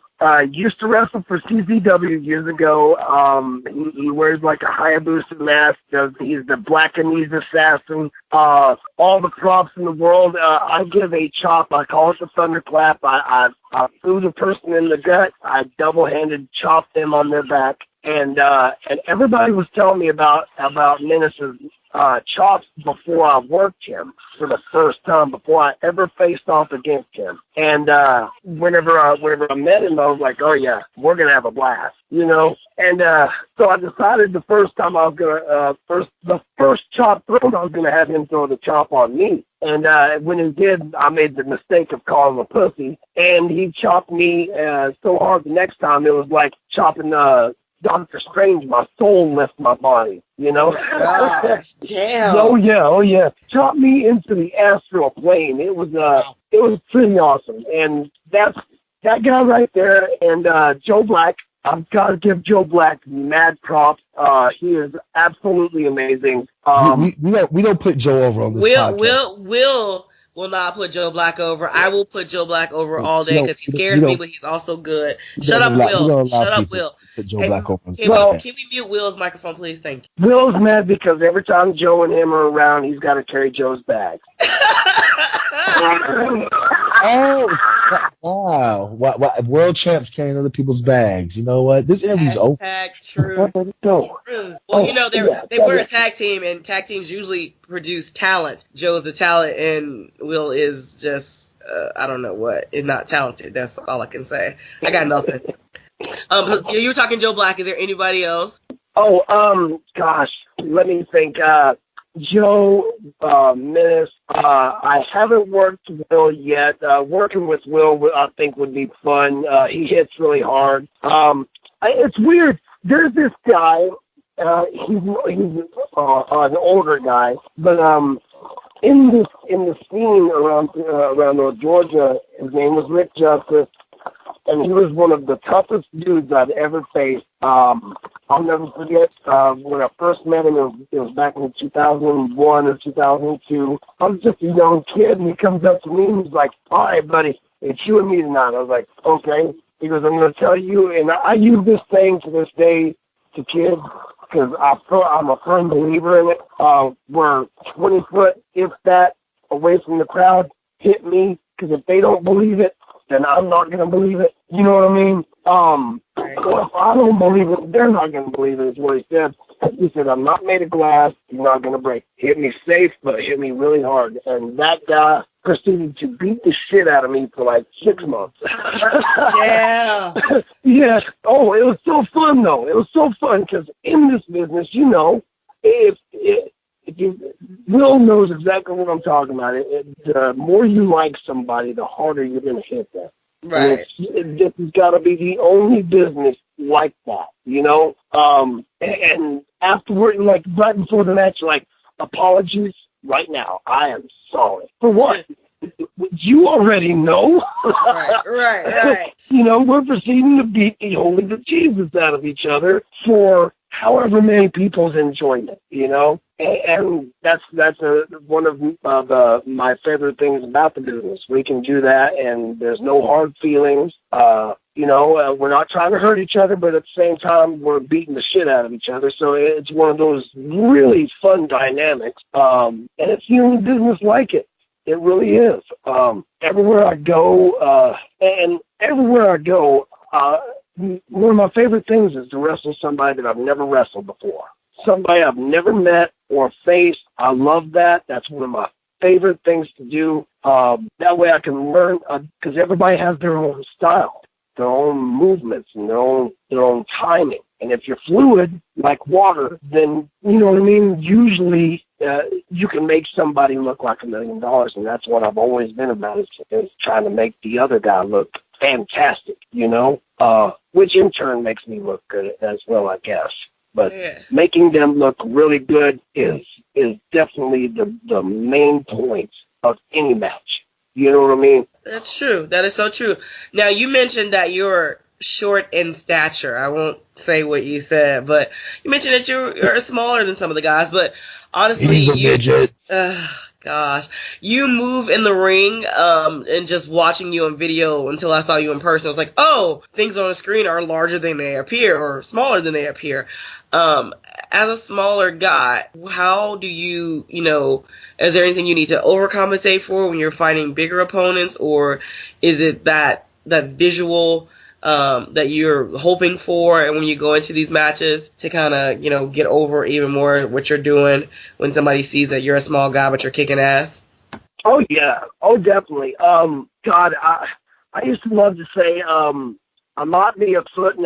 Used to wrestle for CZW years ago. He wears like a Hayabusa mask. He's the Blackanese assassin. All the props in the world. I give a chop. I call it the thunderclap. I threw the person in the gut. I double-handed chopped them on their back. And everybody was telling me about Menace's chops before I worked him for the first time, before I ever faced off against him. And whenever I met him, I was like, oh yeah, we're gonna have a blast, And so I decided the first time I was gonna the first chop thrown, I was gonna have him throw the chop on me. And when he did, I made the mistake of calling him a pussy, and he chopped me so hard the next time it was like chopping Doctor Strange. My soul left my body, Gosh, damn. Oh yeah. Chopped me into the astral plane. It was pretty awesome. And that's that guy right there. And Joe Black, I've got to give Joe Black mad props. He is absolutely amazing. We don't put Joe over on this podcast. Will not put Joe Black over. I will put Joe Black over all day because he scares me, but he's also good. Shut up, Will. Shut up, Will. Put Joe Black over. Can we mute Will's microphone, please? Thank you. Will's mad because every time Joe and him are around, he's got to carry Joe's bag. Oh, wow. World champs carrying other people's bags. You know what? This interview's over. True. Well, they were a tag team, and tag teams usually produce talent. Joe's the talent, and Will is just, I don't know what, is not talented. That's all I can say. I got nothing. You were talking Joe Black. Is there anybody else? Oh, gosh. Let me think. Joe, Menace. I haven't worked Will yet. Working with Will, I think, would be fun. He hits really hard. It's weird. There's this guy. He's an older guy, but in the scene around North Georgia, his name was Rick Justice. and he was one of the toughest dudes I'd ever faced. I'll never forget when I first met him. It was back in 2001 or 2002. I was just a young kid, and he comes up to me and he's like, "All right, buddy, it's you and me tonight." I was like, "Okay." He goes, "I'm going to tell you," and I use this thing to this day to kids because I'm a firm believer in it. We're 20 foot, if that, away from the crowd. Hit me, because if they don't believe it, then I'm not going to believe it. You know what I mean? Or if I don't believe it, they're not going to believe it, is what he said. He said, "I'm not made of glass. You're not going to break. Hit me safe, but hit me really hard." And that guy proceeded to beat the shit out of me for like 6 months. Yeah. Yeah. Oh, it was so fun, though. It was so fun because in this business, you know, if you, Will knows exactly what I'm talking about. The more you like somebody, the harder you're going to hit them. Right. This has got to be the only business like that, you know? And afterward, like right before the match, like, apologies right now. I am sorry. For what? You already know. Right. You know, we're proceeding to beat the holy bejesus out of each other for however many people's enjoyment, you know? And that's one of my favorite things about the business. We can do that, and there's no hard feelings. You know, we're not trying to hurt each other, but at the same time, we're beating the shit out of each other. So it's one of those really fun dynamics, and it's the only business like it. It really is. Everywhere I go, one of my favorite things is to wrestle somebody that I've never wrestled before. Somebody I've never met or faced. I love that. That's one of my favorite things to do. That way I can learn, because everybody has their own style, their own movements, and their own timing. And if you're fluid like water, then, you know what I mean, usually you can make somebody look like $1 million, and that's what I've always been about, is trying to make the other guy look fantastic, you know, which in turn makes me look good as well, I guess. But making them look really good is definitely the main point of any match. You know what I mean? That's true. That is so true. Now, you mentioned that you're short in stature. I won't say what you said, but you mentioned that you're smaller than some of the guys. But honestly, he's a midget. Gosh, you move in the ring, and just watching you on video until I saw you in person, I was like, oh, things on the screen are larger than they appear, or smaller than they appear. As a smaller guy, how do you know, is there anything you need to overcompensate for when you're fighting bigger opponents, or is it that visual that you're hoping for, and when you go into these matches to kind of, you know, get over even more what you're doing when somebody sees that you're a small guy but you're kicking ass? Oh yeah, oh definitely. God, I used to love to say I might be 1.5 foot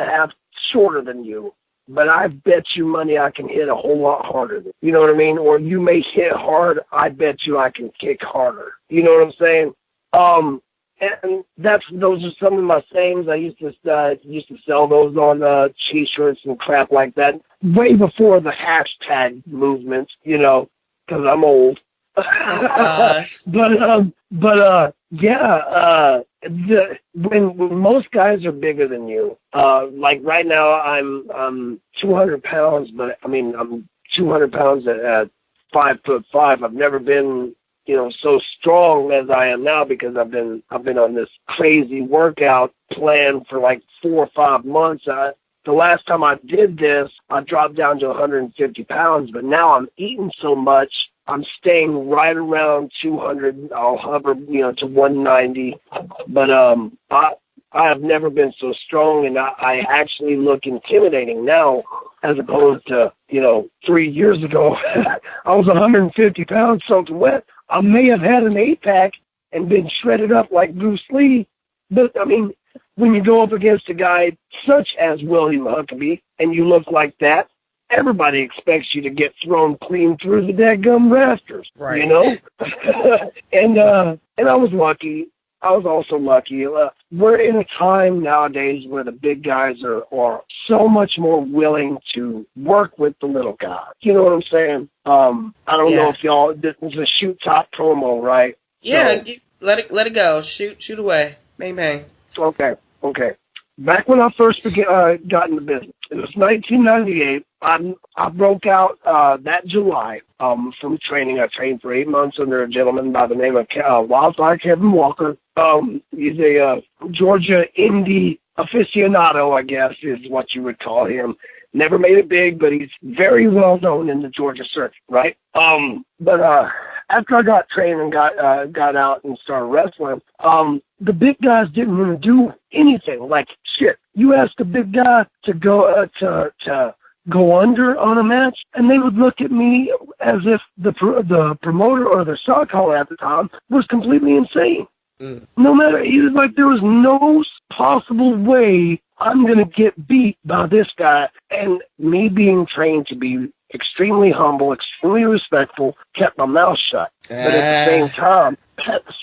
shorter than you, but I bet you money I can hit a whole lot harder. You know what I mean? Or you may hit hard, I bet you I can kick harder. You know what I'm saying? And those are some of my sayings. I used to sell those on T-shirts and crap like that way before the hashtag movement, you know, because I'm old. When most guys are bigger than you, like right now I'm 200 pounds, but I mean I'm 200 pounds at 5'5". I've never been, you know, so strong as I am now because I've been on this crazy workout plan for like 4 or 5 months. The last time I did this, I dropped down to 150 pounds, but now I'm eating so much, I'm staying right around 200. I'll hover, you know, to 190. But I have never been so strong, and I actually look intimidating now as opposed to, you know, 3 years ago. I was 150 pounds soaking wet. I may have had an 8-pack and been shredded up like Bruce Lee, but, I mean, when you go up against a guy such as William Huckabee and you look like that, everybody expects you to get thrown clean through the dadgum rafters, right? You know? And I was lucky. I was also lucky. We're in a time nowadays where the big guys are so much more willing to work with the little guys. You know what I'm saying? I don't know if y'all, this was a shoot top promo, right? Yeah, so, let it go. Shoot away. Bang, bang. Okay. Okay. Back when I first got in the business, it was 1998. I broke out that July from training. I trained for 8 months under a gentleman by the name of Wildfire Kevin Walker. He's a Georgia indie aficionado, I guess, is what you would call him. Never made it big, but he's very well known in the Georgia circuit, right? But after I got trained and got out and started wrestling, the big guys didn't really do anything. Like shit, you ask a big guy to go to go under on a match, and they would look at me as if the promoter or the shot caller at the time was completely insane. No matter, he was like, there was no possible way I'm going to get beat by this guy. And me being trained to be extremely humble, extremely respectful, kept my mouth shut. But at the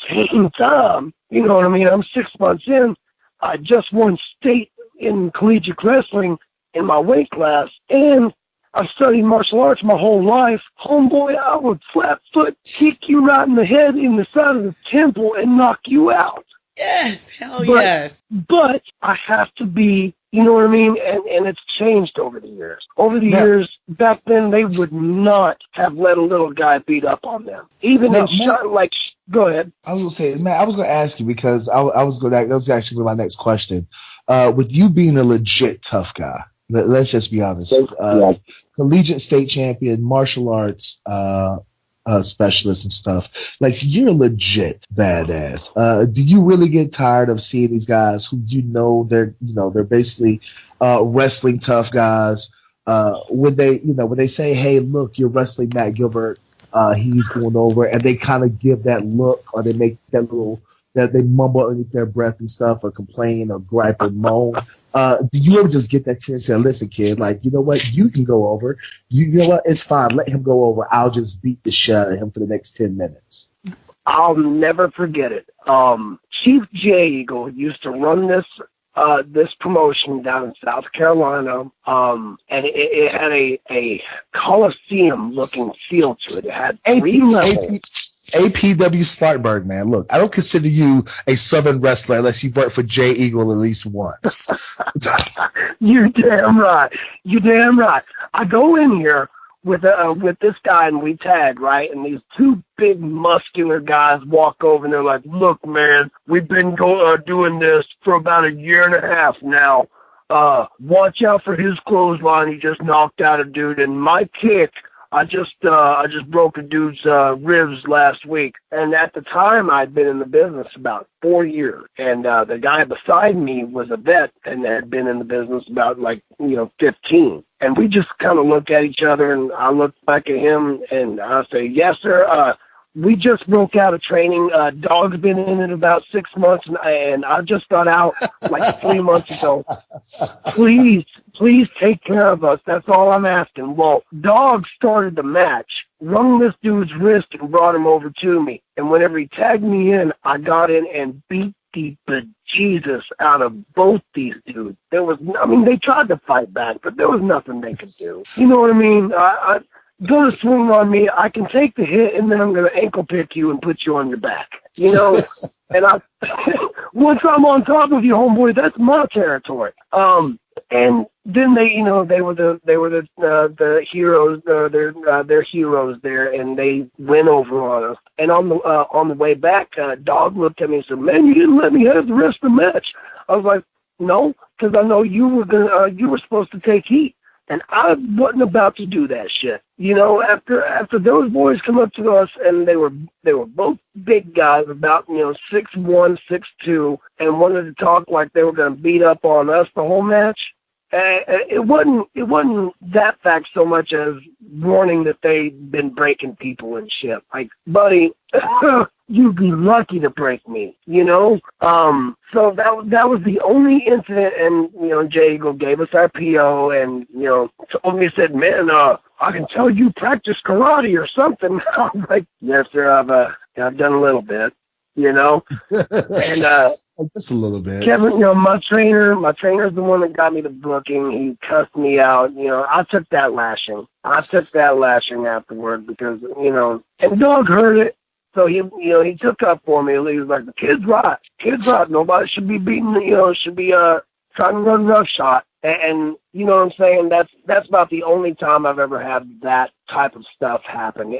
same time, you know what I mean? I'm 6 months in. I just won state in collegiate wrestling in my weight class, and I've studied martial arts my whole life. Homeboy, I would flat foot kick you right in the head in the side of the temple and knock you out. Yes, yes. But I have to be, you know what I mean? And it's changed over the years. Over the years, back then, they would not have let a little guy beat up on them. Even in shot, like, go ahead. I was going to say, Matt, I was going to ask you because I was going to, that was actually my next question. With you being a legit tough guy, let's just be honest. Collegiate state champion, martial arts specialist and stuff. Like, you're legit badass. Do you really get tired of seeing these guys who they're basically wrestling tough guys? When they say, "Hey, look, you're wrestling Matt Gilbert," he's going over, and they kind of give that look, or they make that little. That they mumble underneath their breath and stuff, or complain, or gripe, or moan. Do you ever just get that chance to say, "Listen, kid, like, you know what? You can go over. You know what? It's fine. Let him go over. I'll just beat the shit out of him for the next 10 minutes." I'll never forget it. Chief J Eagle used to run this promotion down in South Carolina, and it had a Coliseum-looking feel to it. It had 3 levels. APW Spartanburg, man. Look, I don't consider you a Southern wrestler unless you've worked for Jay Eagle at least once. You're damn right. You're damn right. I go in here with this guy and we tag, right? And these 2 big muscular guys walk over and they're like, "Look, man, we've been doing this for about 1.5 years now. Watch out for his clothesline. He just knocked out a dude, and my kick, I just broke a dude's ribs last week." And at the time, I'd been in the business about 4 years, and the guy beside me was a vet and had been in the business about 15. And we just kind of looked at each other, and I looked back at him, and I say, "Yes, sir. We just broke out of training. Dog's been in it about 6 months, and I just got out like 3 months ago. Please take care of us. That's all I'm asking." Well, Dog started the match, wrung this dude's wrist, and brought him over to me. And whenever he tagged me in, I got in and beat the bejesus out of both these dudes. They tried to fight back, but there was nothing they could do. You know what I mean? Go to swing on me, I can take the hit, and then I'm going to ankle pick you and put you on your back. You know, and once I'm on top of you, homeboy, that's my territory. And then they were the heroes. They're heroes there, and they went over on us. And on the way back, Dog looked at me and said, "Man, you didn't let me have the rest of the match." I was like, "No, because I know you were supposed to take heat." And I wasn't about to do that shit. You know, after those boys come up to us, and they were both big guys, about 6'1", 6'2", and wanted to talk like they were going to beat up on us the whole match. It wasn't that fact so much as warning that they'd been breaking people and shit. Like, buddy, you'd be lucky to break me, you know? So that was the only incident, and, Jay Eagle gave us our PO and, told me, said, "Man, I can tell you practice karate or something." I'm like, "Yes, sir, I've done a little bit." And just a little bit. Kevin, my trainer's the one that got me the booking. He cussed me out. I took that lashing. afterward because, and Dog heard it. So he took up for me. He was like, the kid's right. Nobody should be beating, should be trying to run roughshod. And you know what I'm saying? That's about the only time I've ever had that type of stuff happen.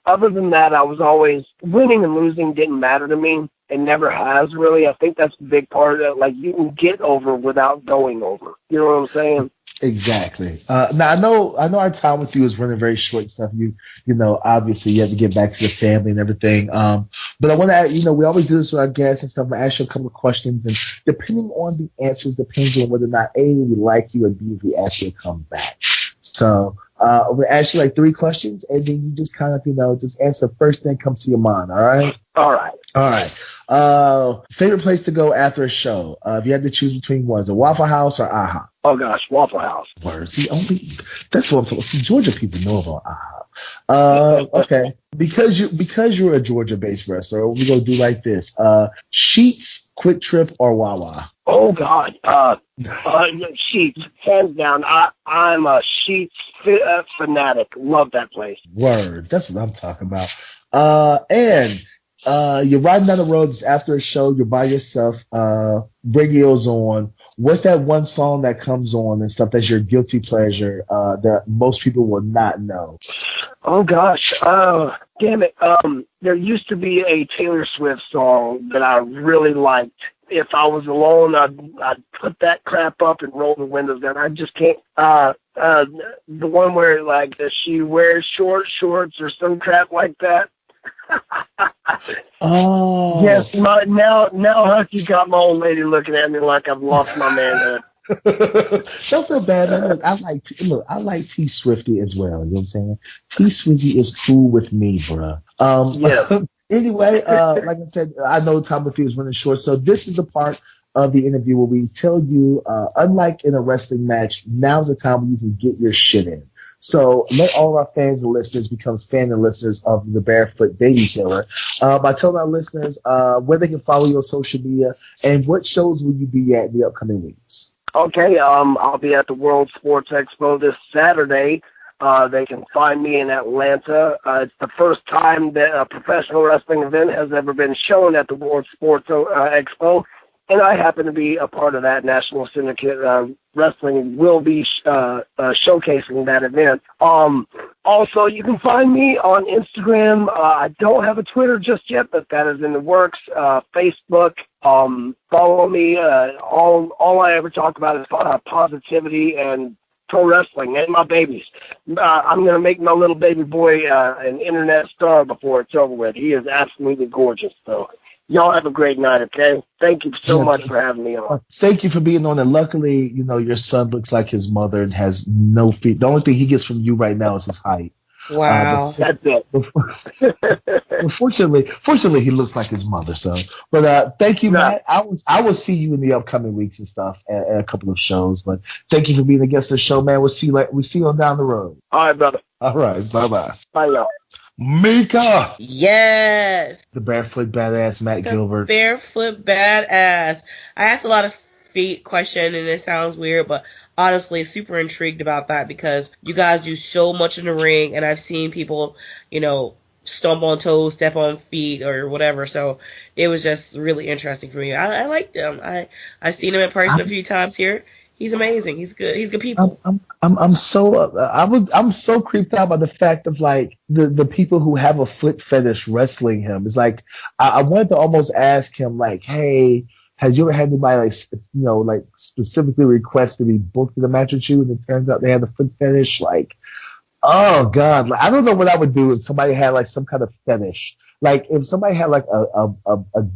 Other than that, I was always winning and losing didn't matter to me. It never has really. I think that's the big part of it. Like, you can get over without going over. You know what I'm saying? Exactly. Now I know our time with you is running very short and stuff. You know, obviously you have to get back to the family and everything. But I want to, we always do this with our guests and stuff. I ask you a couple of questions, and depending on the answers, depends on whether or not A, we like you, and B, if we ask you to come back. So I'm gonna ask you like 3 questions, and then you just kind of, just answer the first thing that comes to your mind. All right? All right. Favorite place to go after a show? If you had to choose between one, is it Waffle House or IHOP? Oh gosh, Waffle House. Words. That's what I'm talking about. See, Georgia people know about IHOP. Okay. Because you're a Georgia-based wrestler, we're gonna do like this. Sheets, Quick Trip, or Wawa? Oh God, Sheets, hands down. I'm a Sheets fanatic. Love that place. Word. That's what I'm talking about. And you're riding down the roads after a show. You're by yourself. Radio's on. What's that one song that comes on and stuff that's your guilty pleasure that most people will not know? Oh gosh, damn it. There used to be a Taylor Swift song that I really liked. If I was alone, I'd put that crap up and roll the windows down. I just can't. The one where like she wears short shorts or some crap like that. Oh yes. Now Husky got my old lady looking at me like I've lost my manhood. Don't feel bad, man. Look, I like T Swifty as well. You know what I'm saying? T Swizzy is cool with me, bruh. Yeah. Anyway, like I said, I know time with you is running short, so this is the part of the interview where we tell you, unlike in a wrestling match, now's the time when you can get your shit in. So let all of our fans and listeners become fans and listeners of the Barefoot Baby Killer by telling our listeners where they can follow you on social media and what shows will you be at in the upcoming weeks. Okay, I'll be at the World Sports Expo this Saturday. They can find me in Atlanta. It's the first time that a professional wrestling event has ever been shown at the World Sports Expo, and I happen to be a part of that. National Syndicate Wrestling will be showcasing that event. Also, you can find me on Instagram. I don't have a Twitter just yet, but that is in the works. Facebook. Follow me. All I ever talk about is positivity and pro wrestling and my babies. I'm going to make my little baby boy an internet star before it's over with. He is absolutely gorgeous. So y'all have a great night, okay? Thank you so much for having me on. Thank you for being on. And luckily, your son looks like his mother and has no feet. The only thing he gets from you right now is his height. Wow. That's it. Fortunately, he looks like his mother. So, but thank you, Matt. I will see you in the upcoming weeks and stuff at a couple of shows. But thank you for being a guest of the show, man. We'll see you on down the road. All right, brother. All right, bye. Bye, y'all. Mika. Yes. The barefoot badass Matt Gilbert. Barefoot badass. I asked a lot of feet question, and it sounds weird, but honestly super intrigued about that because you guys do so much in the ring, and I've seen people, stomp on toes, step on feet, or whatever. So it was just really interesting for me. I liked him. I've seen him in person a few times here. He's amazing. He's good. He's good people. I'm so creeped out by the fact of like the people who have a foot fetish wrestling him. It's like I wanted to almost ask him like, hey, has you ever had anybody like specifically request to be booked in a match with you, and it turns out they had a foot fetish? Like, oh God, like, I don't know what I would do if somebody had like some kind of fetish. Like if somebody had like a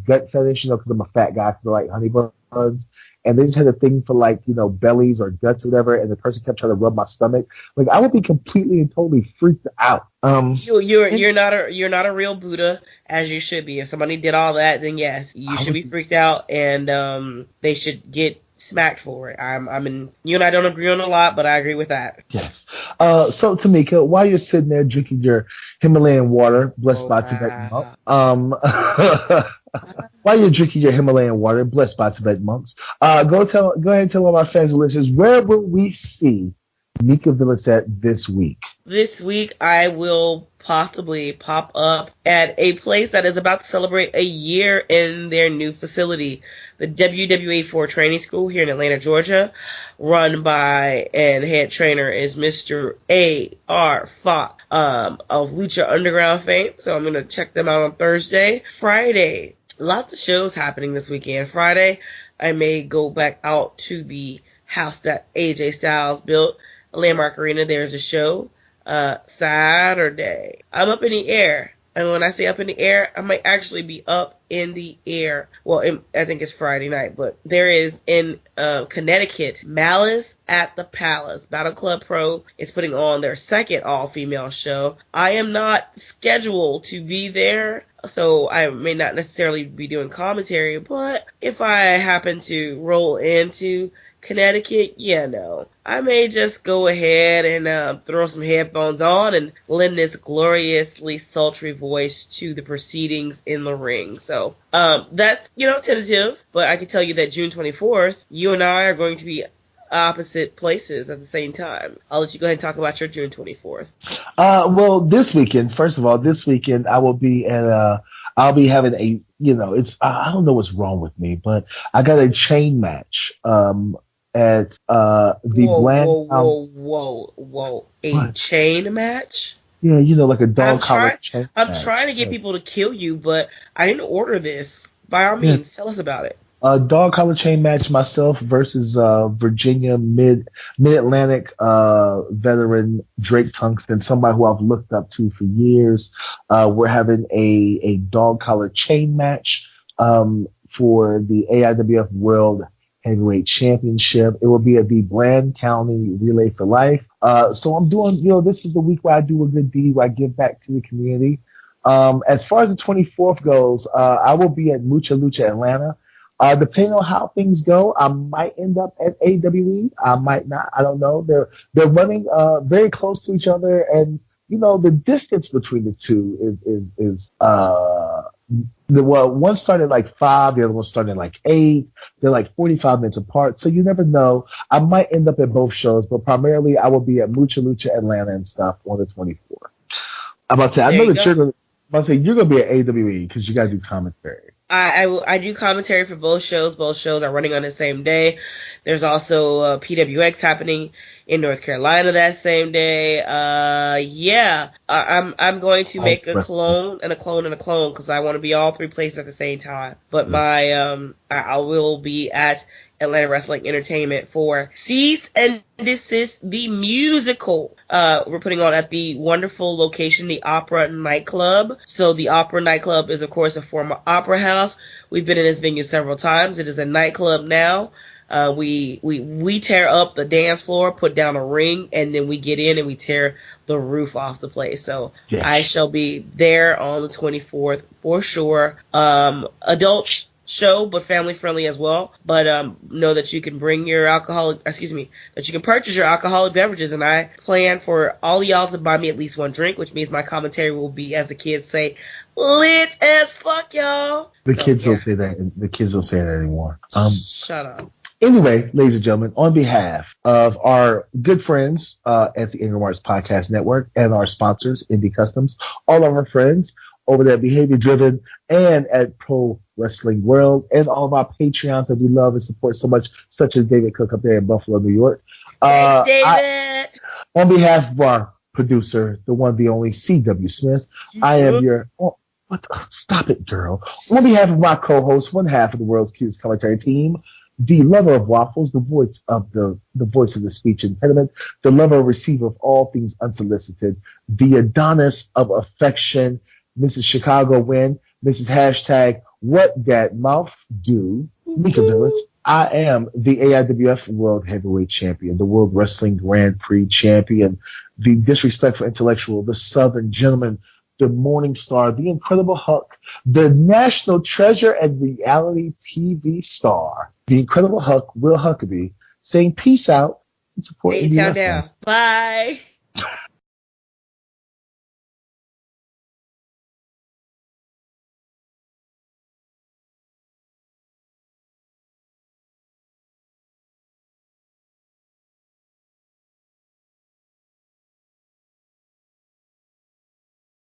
gut fetish, because I'm a fat guy, because I like honey buns. And they just had a thing for like, bellies or guts or whatever, and the person kept trying to rub my stomach. Like I would be completely and totally freaked out. You're not a real Buddha, as you should be. If somebody did all that, then yes, you should be freaked out, and they should get smacked for it. You and I don't agree on a lot, but I agree with that. Yes. So Tamika, while you're sitting there drinking your Himalayan water, blessed by Tibetan monk, while you're drinking your Himalayan water, blessed by Tibetan monks, go ahead and tell all our fans and listeners, where will we see Mika Villasette this week? This week, I will possibly pop up at a place that is about to celebrate a year in their new facility, the WWA4 Training School here in Atlanta, Georgia, run by and head trainer is Mr. A.R. Fox of Lucha Underground fame. So I'm going to check them out on Thursday. Friday, lots of shows happening this weekend. Friday, I may go back out to the house that AJ Styles built, Landmark Arena. There's a show. Saturday, I'm up in the air. And when I say up in the air, I might actually be up in the air. Well, I think it's Friday night, but there is in Connecticut, Malice at the Palace. Battle Club Pro is putting on their second all-female show. I am not scheduled to be there, so I may not necessarily be doing commentary, but if I happen to roll into Connecticut, I may just go ahead and throw some headphones on and lend this gloriously sultry voice to the proceedings in the ring. So that's, tentative, but I can tell you that June 24th, you and I are going to be opposite places at the same time. I'll let you go ahead and talk about your June 24th. Well, this weekend, first of all, I will be at I'll be having a, I don't know what's wrong with me, but I got a chain match at the Whoa. A chain match? Yeah, like a dog collar chain I'm match. trying to get people to kill you, but I didn't order this. By all means, tell us about it. A dog collar chain match, myself versus Virginia Mid-Atlantic veteran Drake Tungsten, somebody who I've looked up to for years. We're having a dog collar chain match for the AIWF World Heavyweight Championship. It will be at the Bland County Relay for Life. So I'm doing, this is the week where I do a good deed, where I give back to the community. As far as the 24th goes, I will be at Mucha Lucha Atlanta. Depending on how things go, I might end up at AWE. I might not. I don't know. They're running very close to each other, and the distance between the two is one started like 5, the other one started like 8. They're like 45 minutes apart, so you never know. I might end up at both shows, but primarily I will be at Mucha Lucha Atlanta and stuff on the 24th. I'm about to say, I know that you're going to be at AWE because you got to do commentary. I do commentary for both shows. Both shows are running on the same day. There's also PWX happening in North Carolina that same day. I'm going to make a clone and a clone and a clone because I want to be all 3 places at the same time. But I will be at Atlanta Wrestling Entertainment for Cease and Desist the musical. We're putting on at the wonderful location, the Opera Nightclub. So the Opera Nightclub is, of course, a former opera house. We've been in this venue several times. It is a nightclub now. We tear up the dance floor, put down a ring, and then we get in and we tear the roof off the place. So I shall be there on the 24th for sure. Adult show, but family friendly as well. But know that you can bring your that you can purchase your alcoholic beverages, and I plan for all y'all to buy me at least one drink, which means my commentary will be, as the kids say, lit as fuck, y'all. The kids don't say that. The kids don't say that anymore. Shut up. Anyway, ladies and gentlemen, on behalf of our good friends at the AngryMarks Podcast Network and our sponsors, Indie Customs, all of our friends over there at Behavior Driven and at Pro Wrestling World, and all of our Patreons that we love and support so much, such as David Cook up there in Buffalo, New York. Thanks, David. On behalf of our producer, the one, the only C.W. Smith, I am your... stop it, girl. On behalf of my co-host, one half of the world's cutest commentary team, the lover of waffles, the voice of the speech impediment, the lover receiver of all things unsolicited, the Adonis of affection, Mrs. Chicago Win, Mrs. Hashtag What That Mouth Do, Mika Villas. I am the AIWF World Heavyweight Champion, the World Wrestling Grand Prix Champion, the disrespectful intellectual, the Southern Gentleman, the Morning Star, the Incredible Hulk, the National Treasure and Reality TV Star, the Incredible Hulk, Will Huckabee, saying peace out and support A-Town down. Bye.